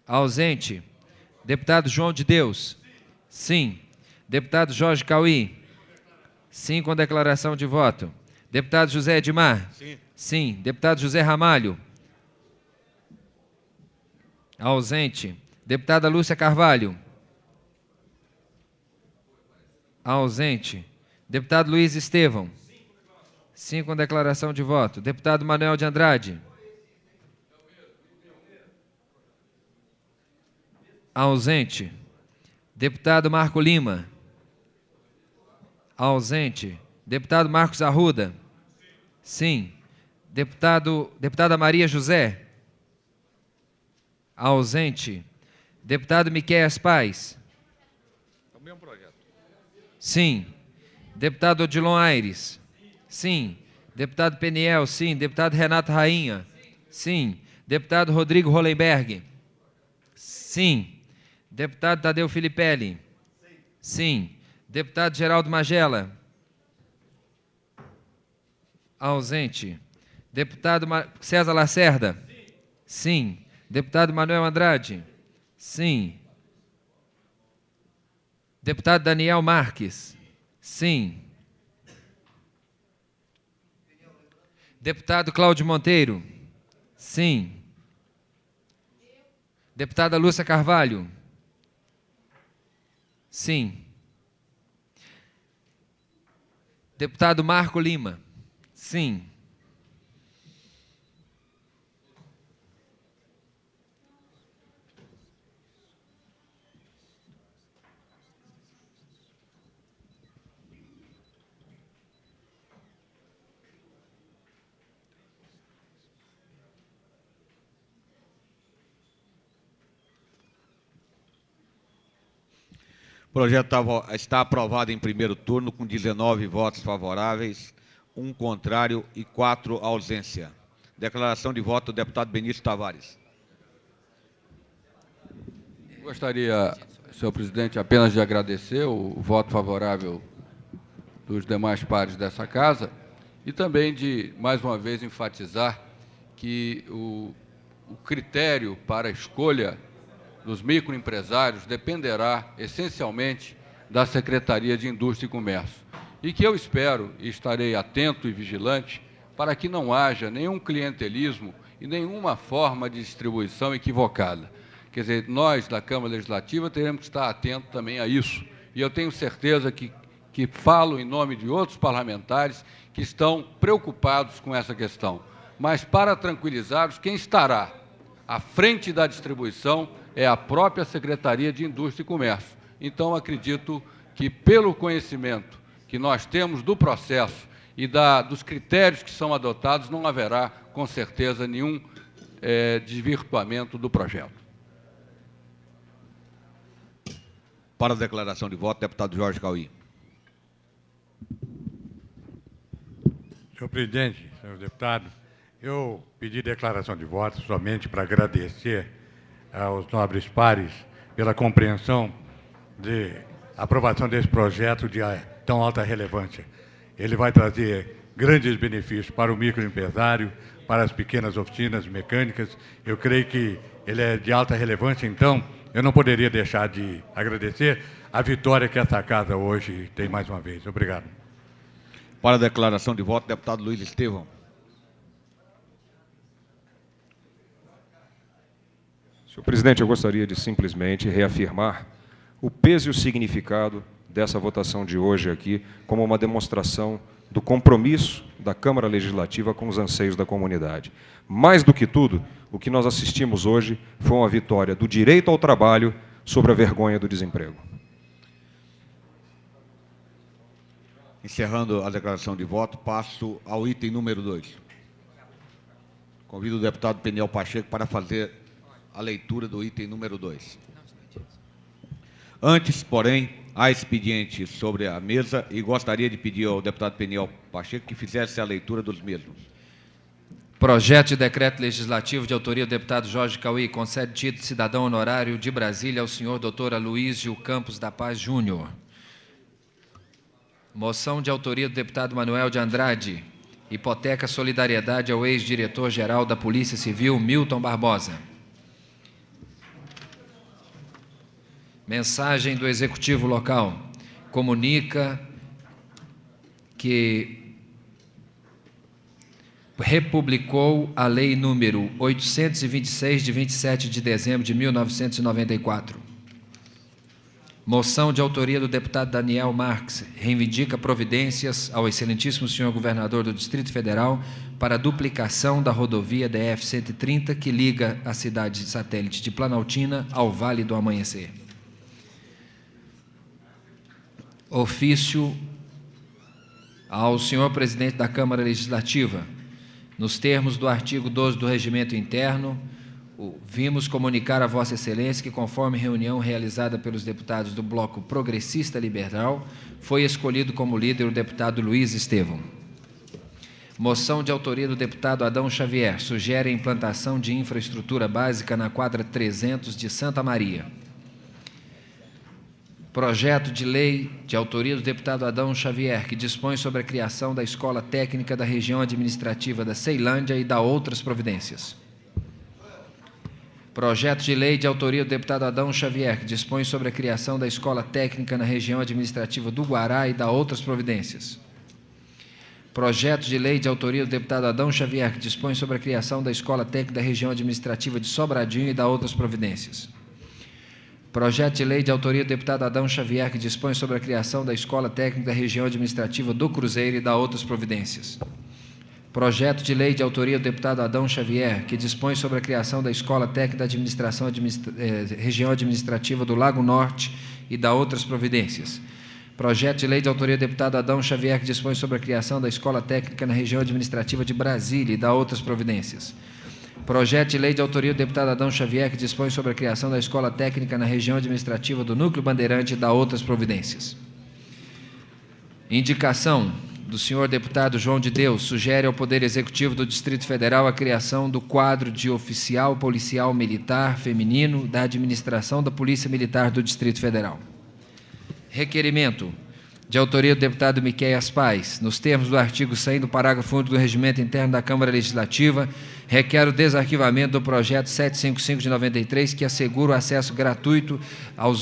Ausente. Deputado João de Deus. Sim. Deputado Jorge Cauí. Sim, com declaração de voto. Deputado José Edmar. Sim. Sim. Deputado José Ramalho. Ausente. Deputada Lúcia Carvalho. Ausente. Deputado Luiz Estevão. Sim, com declaração de voto. Deputado Manuel de Andrade. Ausente. Deputado Marco Lima. Ausente. Deputado Marcos Arruda. Sim. Deputada Maria José. Ausente. Deputado Miqueias Paz. É o mesmo projeto. Sim. Deputado Odilon Aires. Sim. Deputado Peniel. Sim. Deputado Renato Rainha. Sim. Deputado Rodrigo Hollenberg. Sim. Deputado Tadeu Filipelli. Sim. Deputado Geraldo Magela. Ausente. Deputado César Lacerda. Sim. Deputado Manuel Andrade. Sim. Deputado Daniel Marques. Sim. Deputado Cláudio Monteiro. Sim. Deputada Lúcia Carvalho. Sim. Deputado Marco Lima. Sim. O projeto está aprovado em primeiro turno com 19 votos favoráveis, 1 contrário e 4 ausência. Declaração de voto do deputado Benício Tavares. Gostaria, senhor presidente, apenas de agradecer o voto favorável dos demais pares dessa casa e também de, mais uma vez, enfatizar que o critério para a escolha dos microempresários dependerá essencialmente da Secretaria de Indústria e Comércio. E que eu espero e estarei atento e vigilante para que não haja nenhum clientelismo e nenhuma forma de distribuição equivocada. Quer dizer, nós, da Câmara Legislativa, teremos que estar atentos também a isso. E eu tenho certeza que falo em nome de outros parlamentares que estão preocupados com essa questão. Mas, para tranquilizá-los, quem estará à frente da distribuição é a própria Secretaria de Indústria e Comércio. Então, acredito que, pelo conhecimento que nós temos do processo e dos critérios que são adotados, não haverá, com certeza, nenhum desvirtuamento do projeto. Para a declaração de voto, deputado Jorge Cauí. Senhor presidente, senhor deputado, eu pedi declaração de voto somente para agradecer aos nobres pares pela compreensão de aprovação desse projeto de tão alta relevância. Ele vai trazer grandes benefícios para o microempresário, para as pequenas oficinas mecânicas. Eu creio que ele é de alta relevância, então eu não poderia deixar de agradecer a vitória que essa casa hoje tem mais uma vez. Obrigado. Para a declaração de voto, deputado Luiz Estevão. Senhor presidente, eu gostaria de simplesmente reafirmar o peso e o significado dessa votação de hoje aqui como uma demonstração do compromisso da Câmara Legislativa com os anseios da comunidade. Mais do que tudo, o que nós assistimos hoje foi uma vitória do direito ao trabalho sobre a vergonha do desemprego. Encerrando a declaração de voto, passo ao item número 2. Convido o deputado Peniel Pacheco para fazer a leitura do item número 2. Antes, porém, há expediente sobre a mesa e gostaria de pedir ao deputado Peniel Pacheco que fizesse a leitura dos mesmos. Projeto de decreto legislativo de autoria do deputado Jorge Cauí concede título de cidadão honorário de Brasília ao senhor doutor Aloísio Campos da Paz Júnior. Moção de autoria do deputado Manuel de Andrade. Hipoteca solidariedade ao ex-diretor-geral da Polícia Civil, Milton Barbosa. Mensagem do Executivo Local. Comunica que republicou a Lei número 826, de 27 de dezembro de 1994. Moção de autoria do deputado Daniel Marques. Reivindica providências ao excelentíssimo senhor governador do Distrito Federal para a duplicação da rodovia DF-130 que liga a cidade satélite de Planaltina ao Vale do Amanhecer. Ofício ao senhor presidente da Câmara Legislativa. Nos termos do artigo 12 do Regimento Interno, vimos comunicar a Vossa Excelência que, conforme reunião realizada pelos deputados do Bloco Progressista Liberal, foi escolhido como líder o deputado Luiz Estevão. Moção de autoria do deputado Adão Xavier. Sugere a implantação de infraestrutura básica na quadra 300 de Santa Maria. Projeto de lei de autoria do deputado Adão Xavier, que dispõe sobre a criação da Escola Técnica da Região Administrativa da Ceilândia e da outras providências. Projeto de lei de autoria do deputado Adão Xavier, que dispõe sobre a criação da Escola Técnica na Região Administrativa do Guará e da outras providências. Projeto de lei de autoria do deputado Adão Xavier, que dispõe sobre a criação da Escola Técnica da Região Administrativa de Sobradinho e da outras providências. Projeto de lei de autoria do deputado Adão Xavier, que dispõe sobre a criação da Escola Técnica da Região Administrativa do Cruzeiro e da outras providências. Projeto de lei de autoria do deputado Adão Xavier, que dispõe sobre a criação da Escola Técnica da Administração Região Administrativa do Lago Norte e da outras providências. Projeto de lei de autoria do deputado Adão Xavier, que dispõe sobre a criação da Escola Técnica na Região Administrativa de Brasília e da outras providências. Projeto de lei de autoria do deputado Adão Xavier, que dispõe sobre a criação da Escola Técnica na Região Administrativa do Núcleo Bandeirante e da outras providências. Indicação do senhor deputado João de Deus. Sugere ao Poder Executivo do Distrito Federal a criação do quadro de oficial policial militar feminino da administração da Polícia Militar do Distrito Federal. Requerimento de autoria do deputado Miqueias Paz, nos termos do artigo 100 do parágrafo único do Regimento Interno da Câmara Legislativa, requer o desarquivamento do projeto 755 de 93, que assegura o acesso gratuito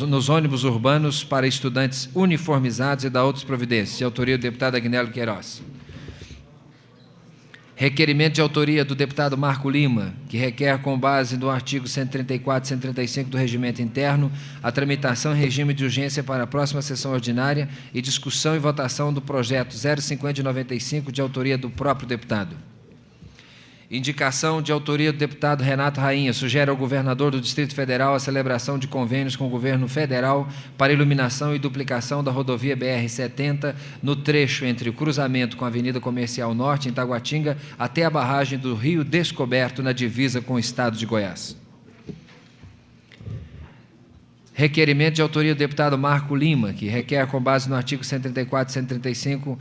nos ônibus urbanos para estudantes uniformizados e da outras providências, de autoria do deputado Agnello Queiroz. Requerimento de autoria do deputado Marco Lima, que requer, com base no artigo 134 e 135 do Regimento Interno, a tramitação em regime de urgência para a próxima sessão ordinária e discussão e votação do projeto 050 de 95, de autoria do próprio deputado. Indicação de autoria do deputado Renato Rainha, sugere ao governador do Distrito Federal a celebração de convênios com o governo federal para iluminação e duplicação da rodovia BR-70 no trecho entre o cruzamento com a Avenida Comercial Norte, em Taguatinga, até a barragem do Rio Descoberto, na divisa com o estado de Goiás. Requerimento de autoria do deputado Marco Lima, que requer, com base no artigo 134 e 135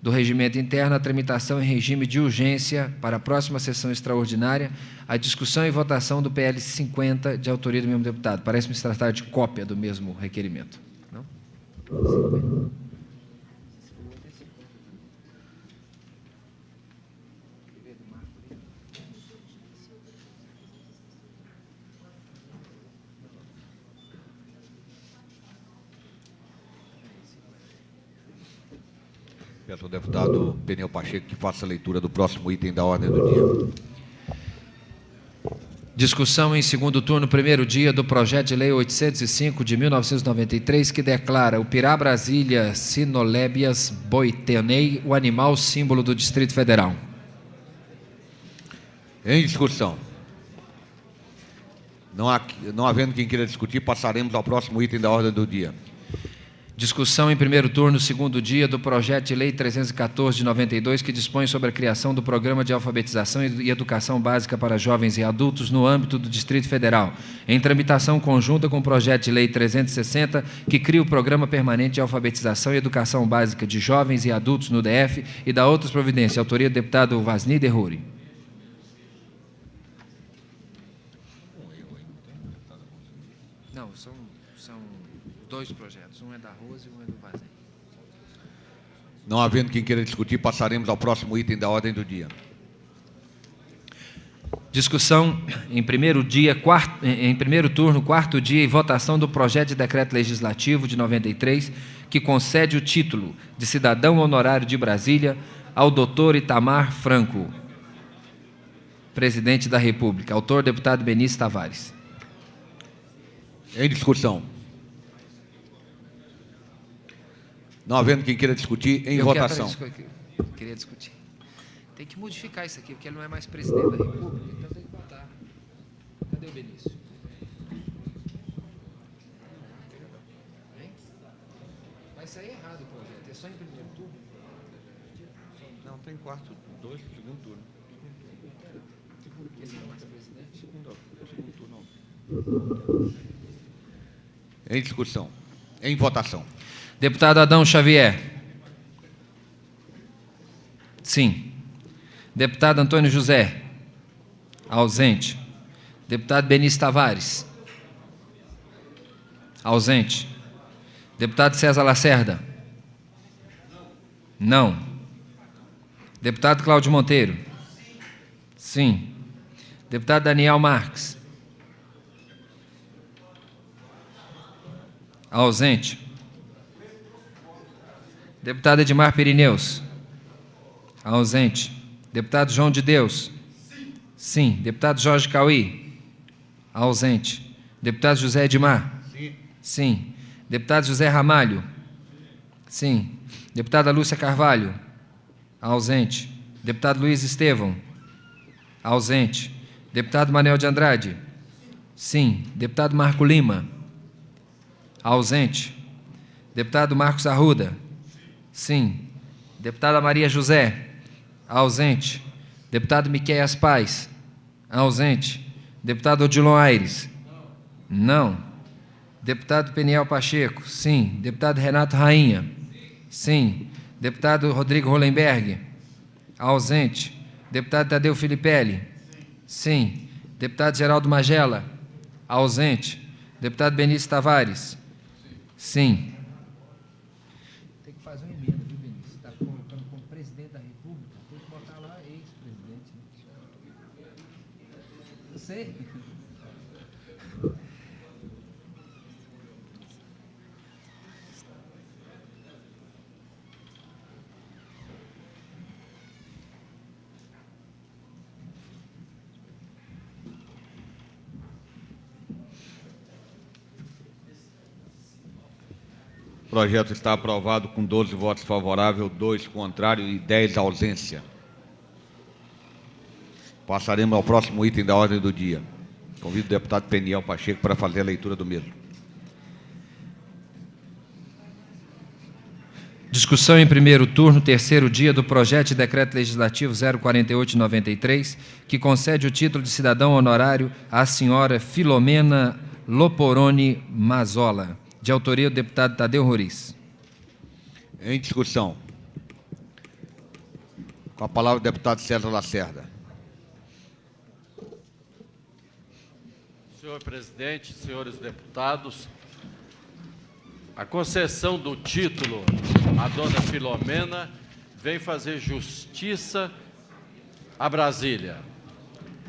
do Regimento Interno, a tramitação em regime de urgência para a próxima sessão extraordinária, a discussão e votação do PL 50, de autoria do mesmo deputado. Parece-me se tratar de cópia do mesmo requerimento. Não? 50. Peço ao deputado Peniel Pacheco que faça a leitura do próximo item da ordem do dia. Discussão em segundo turno, primeiro dia, do projeto de lei 805 de 1993, que declara o Pirá Brasília Sinolebias boitenei o animal símbolo do Distrito Federal. Em discussão. Não havendo quem queira discutir, passaremos ao próximo item da ordem do dia. Discussão em primeiro turno, segundo dia, do projeto de lei 314 de 92, que dispõe sobre a criação do Programa de Alfabetização e Educação Básica para Jovens e Adultos no âmbito do Distrito Federal, em tramitação conjunta com o projeto de lei 360, que cria o Programa Permanente de Alfabetização e Educação Básica de Jovens e Adultos no DF e da outras providências. Autoria do deputado Vasni Derruri. Não, são dois projetos, um é da Rose e um é do Vasni. Não havendo quem queira discutir, passaremos ao próximo item da ordem do dia. Discussão em primeiro turno, quarto dia, e votação do projeto de decreto legislativo de 93, que concede o título de cidadão honorário de Brasília ao doutor Itamar Franco, presidente da República. Autor, deputado Benício Tavares. Em discussão. Não havendo quem queira discutir, em votação. Queria discutir. Tem que modificar isso aqui, porque ele não é mais presidente da República, então tem que votar. Cadê o Benício? Hein? Vai sair errado o projeto. É só em primeiro turno? Não, tem segundo turno. Ele não é mais presidente? Segundo turno. Em discussão. Em votação. Deputado Adão Xavier. Sim. Deputado Antônio José. Ausente. Deputado Benício Tavares. Ausente. Deputado César Lacerda. Não. Deputado Cláudio Monteiro. Sim. Deputado Daniel Marques. Ausente. Deputado Edmar Pirineus. Ausente. Deputado João de Deus. Sim. Deputado Jorge Cauí. Ausente. Deputado José Edmar. Sim. Deputado José Ramalho. Sim. Deputada Lúcia Carvalho. Ausente. Deputado Luiz Estevão. Ausente. Deputado Manuel de Andrade. Sim. Deputado Marco Lima. Ausente. Deputado Marcos Arruda. Sim. Deputada Maria José. Ausente. Deputado Miqueias Paz. Ausente. Deputado Odilon Aires. Não. Deputado Peniel Pacheco. Sim. Deputado Renato Rainha. Sim. Deputado Rodrigo Hollenberg. Ausente. Deputado Tadeu Filipelli. Sim. Deputado Geraldo Magela. Ausente. Deputado Benício Tavares. Sim. Tem que fazer uma emenda, viu, Benício? Está colocando como presidente da República, tem que botar lá ex-presidente. Sei. projeto está aprovado com 12 votos favoráveis, 2 contrários e 10 ausência. Passaremos ao próximo item da ordem do dia. Convido o deputado Peniel Pacheco para fazer a leitura do mesmo. Discussão em primeiro turno, terceiro dia do projeto de decreto legislativo 048/93, que concede o título de cidadão honorário à senhora Filomena Loporoni Mazola, de autoria do deputado Tadeu Roriz. Em discussão. Com a palavra o deputado César Lacerda. Senhor presidente, senhores deputados, a concessão do título à dona Filomena vem fazer justiça a Brasília.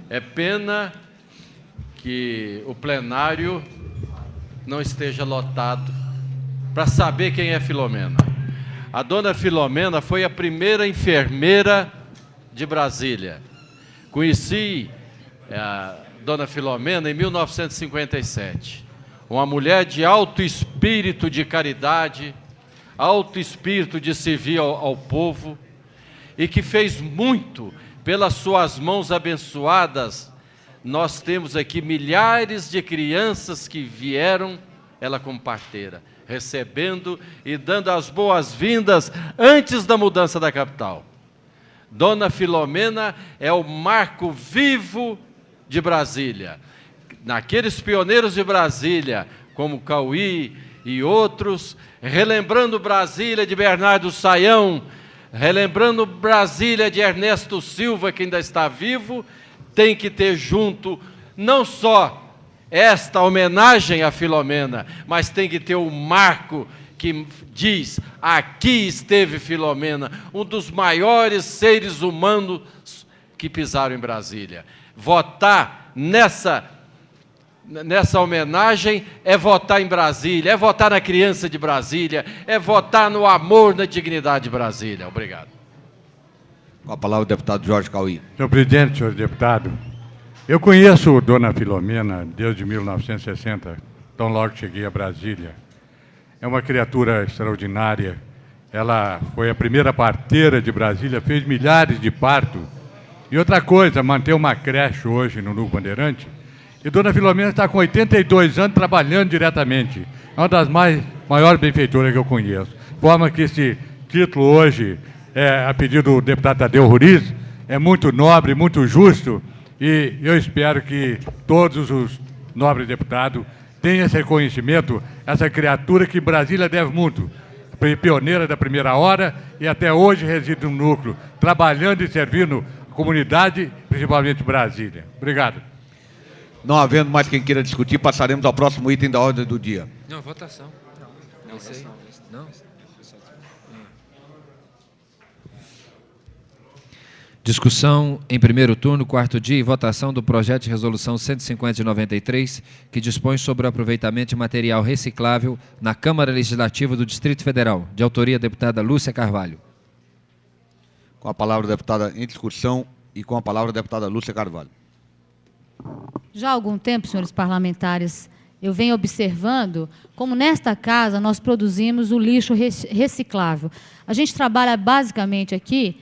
É pena que o plenário não esteja lotado para saber quem é Filomena. A dona Filomena foi a primeira enfermeira de Brasília. Conheci a dona Filomena em 1957. Uma mulher de alto espírito de caridade, alto espírito de servir ao povo, e que fez muito pelas suas mãos abençoadas. Nós temos aqui milhares de crianças que vieram, ela como parteira, recebendo e dando as boas-vindas antes da mudança da capital. Dona Filomena é o marco vivo de Brasília. Naqueles pioneiros de Brasília, como Cauí e outros, relembrando Brasília de Bernardo Saião, relembrando Brasília de Ernesto Silva, que ainda está vivo, tem que ter junto não só esta homenagem a Filomena, mas tem que ter o marco que diz: aqui esteve Filomena, um dos maiores seres humanos que pisaram em Brasília. Votar nessa homenagem é votar em Brasília, é votar na criança de Brasília, é votar no amor, na dignidade de Brasília. Obrigado. Com a palavra o deputado Jorge Cauí. Senhor presidente, senhor deputado, eu conheço dona Filomena desde 1960, tão logo cheguei a Brasília. É uma criatura extraordinária. Ela foi a primeira parteira de Brasília, fez milhares de partos. E outra coisa, manter uma creche hoje no Núcleo Bandeirante. E dona Filomena está com 82 anos trabalhando diretamente. É uma das maiores benfeitoras que eu conheço. De forma que esse título hoje, a pedido do deputado Tadeu Roriz, é muito nobre, muito justo, e eu espero que todos os nobres deputados tenham esse reconhecimento, essa criatura que Brasília deve muito. Pioneira da primeira hora e até hoje reside no núcleo, trabalhando e servindo a comunidade, principalmente Brasília. Obrigado. Não havendo mais quem queira discutir, passaremos ao próximo item da ordem do dia. Não, votação. Não sei. Não. Discussão em primeiro turno, quarto dia, e votação do projeto de resolução 150 de 93, que dispõe sobre o aproveitamento de material reciclável na Câmara Legislativa do Distrito Federal, de autoria da deputada Lúcia Carvalho. Com a palavra a deputada em discussão e com a palavra a deputada Lúcia Carvalho. Já há algum tempo, senhores parlamentares, eu venho observando como nesta casa nós produzimos o lixo reciclável. A gente trabalha basicamente aqui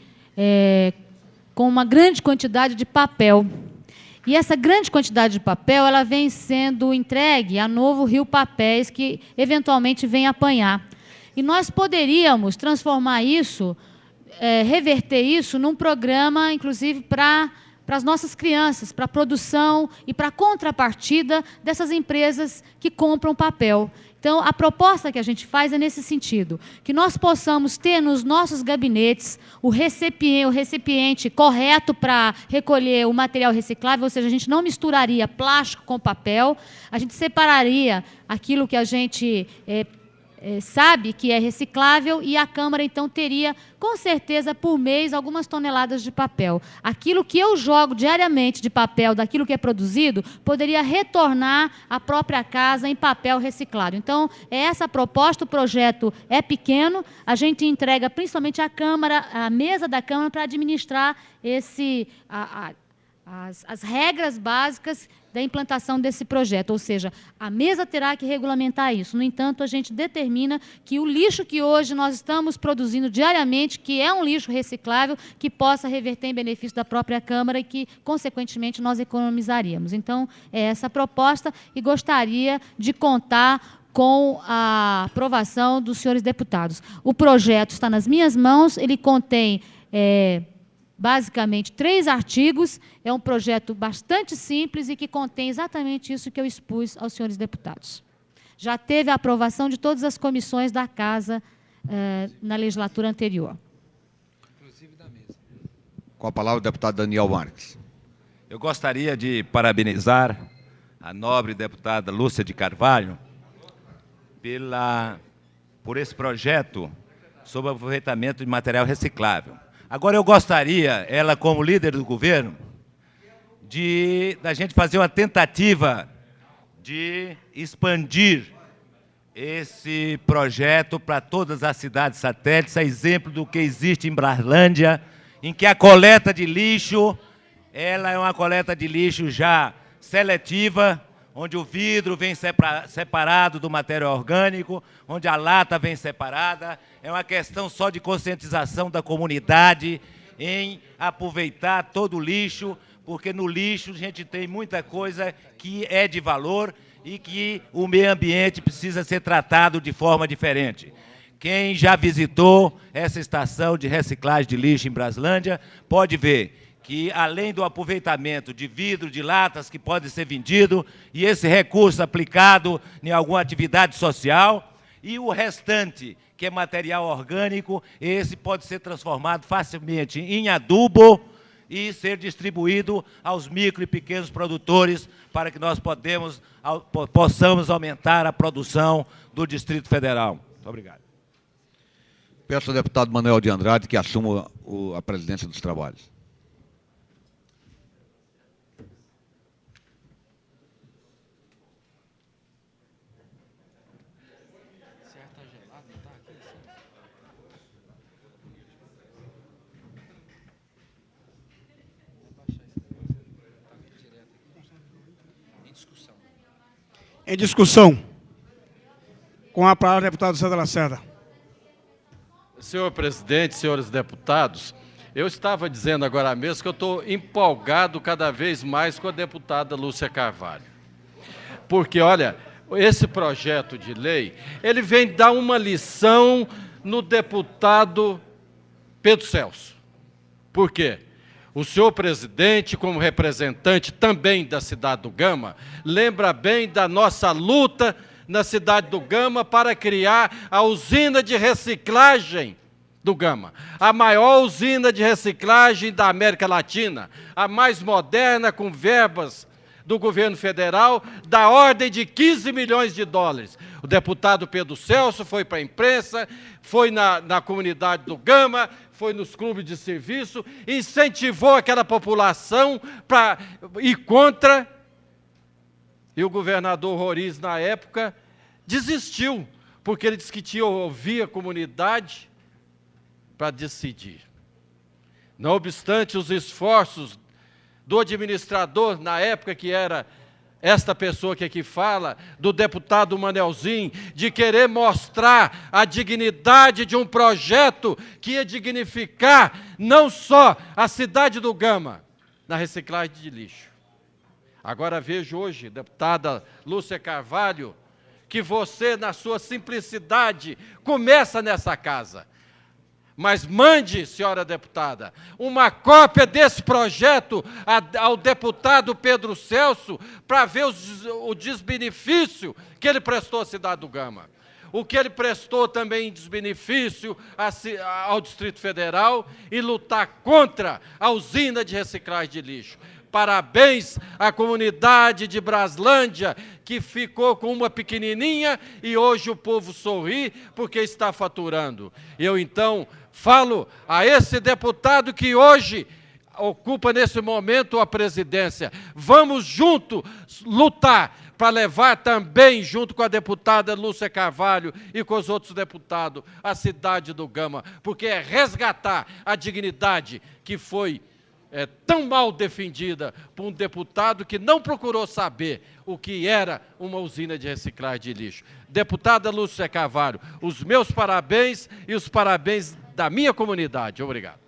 com uma grande quantidade de papel. E essa grande quantidade de papel, ela vem sendo entregue a Novo Rio Papéis, que eventualmente vem apanhar. E nós poderíamos transformar isso, reverter isso num programa, inclusive, para as nossas crianças, para a produção e para a contrapartida dessas empresas que compram papel. Então, a proposta que a gente faz é nesse sentido, que nós possamos ter nos nossos gabinetes o recipiente correto para recolher o material reciclável, ou seja, a gente não misturaria plástico com papel, a gente separaria aquilo que a gente sabe que é reciclável e a Câmara, então, teria, com certeza, por mês, algumas toneladas de papel. Aquilo que eu jogo diariamente de papel, daquilo que é produzido, poderia retornar à própria casa em papel reciclado. Então, é essa a proposta, o projeto é pequeno, a gente entrega principalmente à Câmara, à mesa da Câmara, para administrar as regras básicas da implantação desse projeto, ou seja, a mesa terá que regulamentar isso. No entanto, a gente determina que o lixo que hoje nós estamos produzindo diariamente, que é um lixo reciclável, que possa reverter em benefício da própria Câmara e que, consequentemente, nós economizaríamos. Então, é essa a proposta e gostaria de contar com a aprovação dos senhores deputados. O projeto está nas minhas mãos, ele contém basicamente 3 artigos, é um projeto bastante simples e que contém exatamente isso que eu expus aos senhores deputados. Já teve a aprovação de todas as comissões da Casa na legislatura anterior. Com a palavra o deputado Daniel Marques. Eu gostaria de parabenizar a nobre deputada Lúcia de Carvalho por esse projeto sobre o aproveitamento de material reciclável. Agora, eu gostaria, ela como líder do governo, da gente fazer uma tentativa de expandir esse projeto para todas as cidades satélites, a exemplo do que existe em Braslândia, em que a coleta de lixo, ela é uma coleta de lixo já seletiva, onde o vidro vem separado do material orgânico, onde a lata vem separada. É uma questão só de conscientização da comunidade em aproveitar todo o lixo, porque no lixo a gente tem muita coisa que é de valor e que o meio ambiente precisa ser tratado de forma diferente. Quem já visitou essa estação de reciclagem de lixo em Braslândia pode ver que, além do aproveitamento de vidro, de latas que pode ser vendido, e esse recurso aplicado em alguma atividade social, e o restante, que é material orgânico, esse pode ser transformado facilmente em adubo e ser distribuído aos micro e pequenos produtores para que nós possamos aumentar a produção do Distrito Federal. Muito obrigado. Peço ao deputado Manuel de Andrade que assuma a presidência dos trabalhos. Em discussão. Com a palavra, deputado César Lacerda. Senhor presidente, senhores deputados, eu estava dizendo agora mesmo que eu estou empolgado cada vez mais com a deputada Lúcia Carvalho. Porque, olha, esse projeto de lei, ele vem dar uma lição no deputado Pedro Celso. Por quê? O senhor presidente, como representante também da cidade do Gama, lembra bem da nossa luta na cidade do Gama para criar a usina de reciclagem do Gama. A maior usina de reciclagem da América Latina, a mais moderna, com verbas do governo federal, da ordem de 15 milhões de dólares. O deputado Pedro Celso foi para a imprensa, foi na comunidade do Gama, foi nos clubes de serviço, incentivou aquela população para ir contra, e o governador Roriz, na época, desistiu, porque ele disse que tinha que ouvir a comunidade para decidir. Não obstante os esforços do administrador, na época que era esta pessoa que aqui fala, do deputado Manelzinho, de querer mostrar a dignidade de um projeto que ia dignificar não só a cidade do Gama, na reciclagem de lixo. Agora vejo hoje, deputada Lúcia Carvalho, que você, na sua simplicidade, começa nessa casa. Mas mande, senhora deputada, uma cópia desse projeto ao deputado Pedro Celso para ver o desbenefício que ele prestou à cidade do Gama. O que ele prestou também em desbenefício ao Distrito Federal e lutar contra a usina de reciclagem de lixo. Parabéns à comunidade de Braslândia, que ficou com uma pequenininha e hoje o povo sorri porque está faturando. Eu, então, falo a esse deputado que hoje ocupa nesse momento a presidência. Vamos juntos lutar para levar também, junto com a deputada Lúcia Carvalho e com os outros deputados, a cidade do Gama, porque é resgatar a dignidade que foi tão mal defendida por um deputado que não procurou saber o que era uma usina de reciclagem de lixo. Deputada Lúcia Carvalho, os meus parabéns e os parabéns da minha comunidade. Obrigado.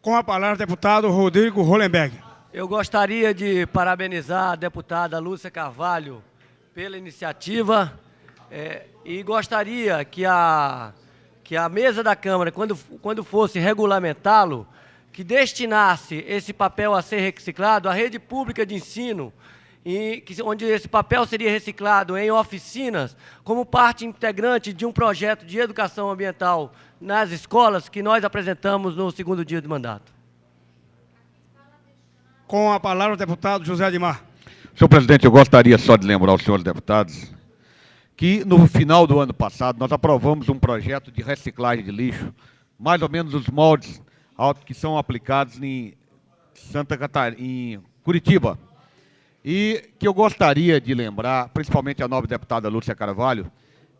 Com a palavra, deputado Rodrigo Hollenberg. Eu gostaria de parabenizar a deputada Lúcia Carvalho pela iniciativa e gostaria que a mesa da Câmara, quando fosse regulamentá-lo, que destinasse esse papel a ser reciclado à rede pública de ensino, onde esse papel seria reciclado em oficinas, como parte integrante de um projeto de educação ambiental nas escolas que nós apresentamos no segundo dia de mandato. Com a palavra, o deputado José Admar. Senhor presidente, eu gostaria só de lembrar aos senhores deputados que no final do ano passado nós aprovamos um projeto de reciclagem de lixo, mais ou menos os moldes que são aplicados em Santa Catarina, em Curitiba. E que eu gostaria de lembrar, principalmente a nobre deputada Lúcia Carvalho,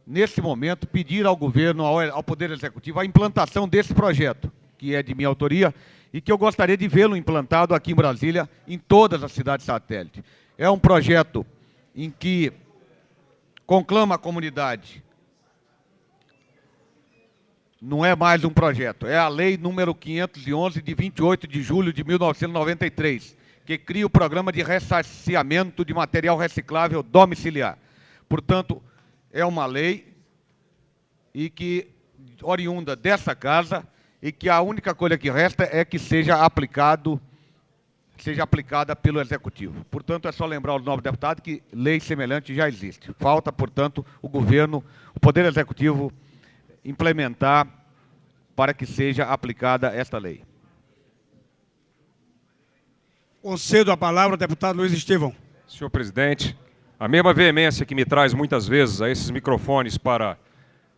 nesse momento, pedir ao governo, ao Poder Executivo, a implantação desse projeto, que é de minha autoria, e que eu gostaria de vê-lo implantado aqui em Brasília, em todas as cidades satélites. É um projeto em que conclama a comunidade. Não é mais um projeto, é a lei número 511, de 28 de julho de 1993, que cria o programa de ressarciamento de material reciclável domiciliar. Portanto, é uma lei e que oriunda dessa casa e que a única coisa que resta é que seja aplicada pelo Executivo. Portanto, é só lembrar aos novos deputados que lei semelhante já existe. Falta, portanto, o governo, o Poder Executivo, implementar para que seja aplicada esta lei. Concedo a palavra ao deputado Luiz Estevão. Senhor presidente, a mesma veemência que me traz muitas vezes a esses microfones para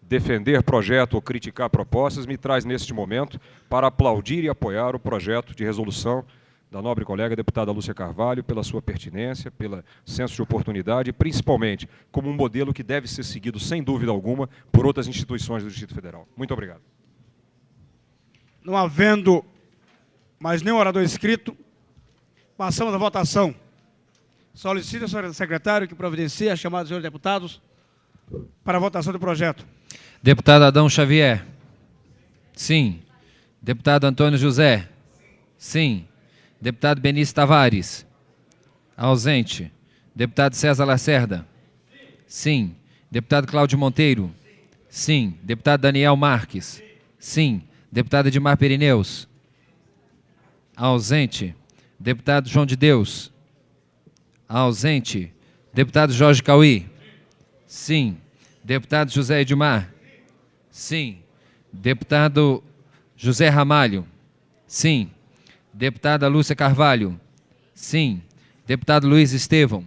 defender projeto ou criticar propostas, me traz neste momento para aplaudir e apoiar o projeto de resolução da nobre colega deputada Lúcia Carvalho, pela sua pertinência, pelo senso de oportunidade e, principalmente, como um modelo que deve ser seguido, sem dúvida alguma, por outras instituições do Distrito Federal. Muito obrigado. Não havendo mais nenhum orador inscrito, passamos à votação. Solicito ao senhor secretário que providencie a chamada dos senhores deputados para a votação do projeto. Deputado Adão Xavier. Sim. Deputado Antônio José. Sim. Deputado Benício Tavares. Ausente. Deputado César Lacerda. Sim. Deputado Cláudio Monteiro. Sim. Deputado Daniel Marques. Sim. Deputado Edmar Perineus. Ausente. Deputado João de Deus. Ausente. Deputado Jorge Cauí. Sim. Deputado José Edmar. Sim. Deputado José Ramalho. Sim. Deputada Lúcia Carvalho. Sim. Deputado Luiz Estevão.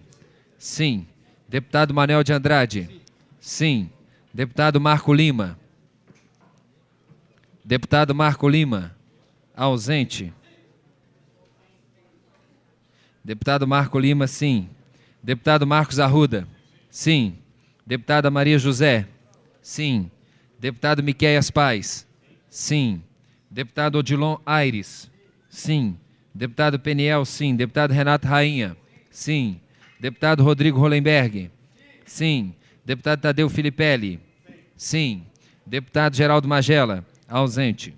Sim. Deputado Manuel de Andrade. Sim. Deputado Marco Lima. Deputado Marco Lima. Ausente. Deputado Marco Lima, sim. Deputado Marcos Arruda. Sim. Deputada Maria José. Sim. Deputado Miqueias Paz. Sim. Deputado Odilon Aires. Sim. Deputado Peniel, sim. Deputado Renato Rainha. Sim. Deputado Rodrigo Hollenberg. Sim. Deputado Tadeu Filipelli. Sim. Deputado Geraldo Magela. Ausente.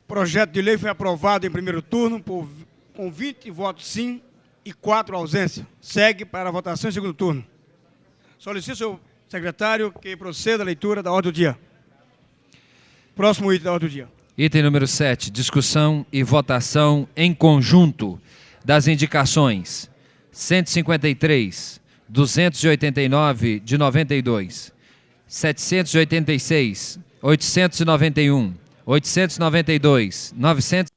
O projeto de lei foi aprovado em primeiro turno com 20 votos sim e 4 ausências. Segue para a votação em segundo turno. Solicito, senhor secretário, que proceda a leitura da ordem do dia. Próximo item da ordem do dia. Item número 7, discussão e votação em conjunto das indicações 153, 289 de 92, 786, 891, 892, 900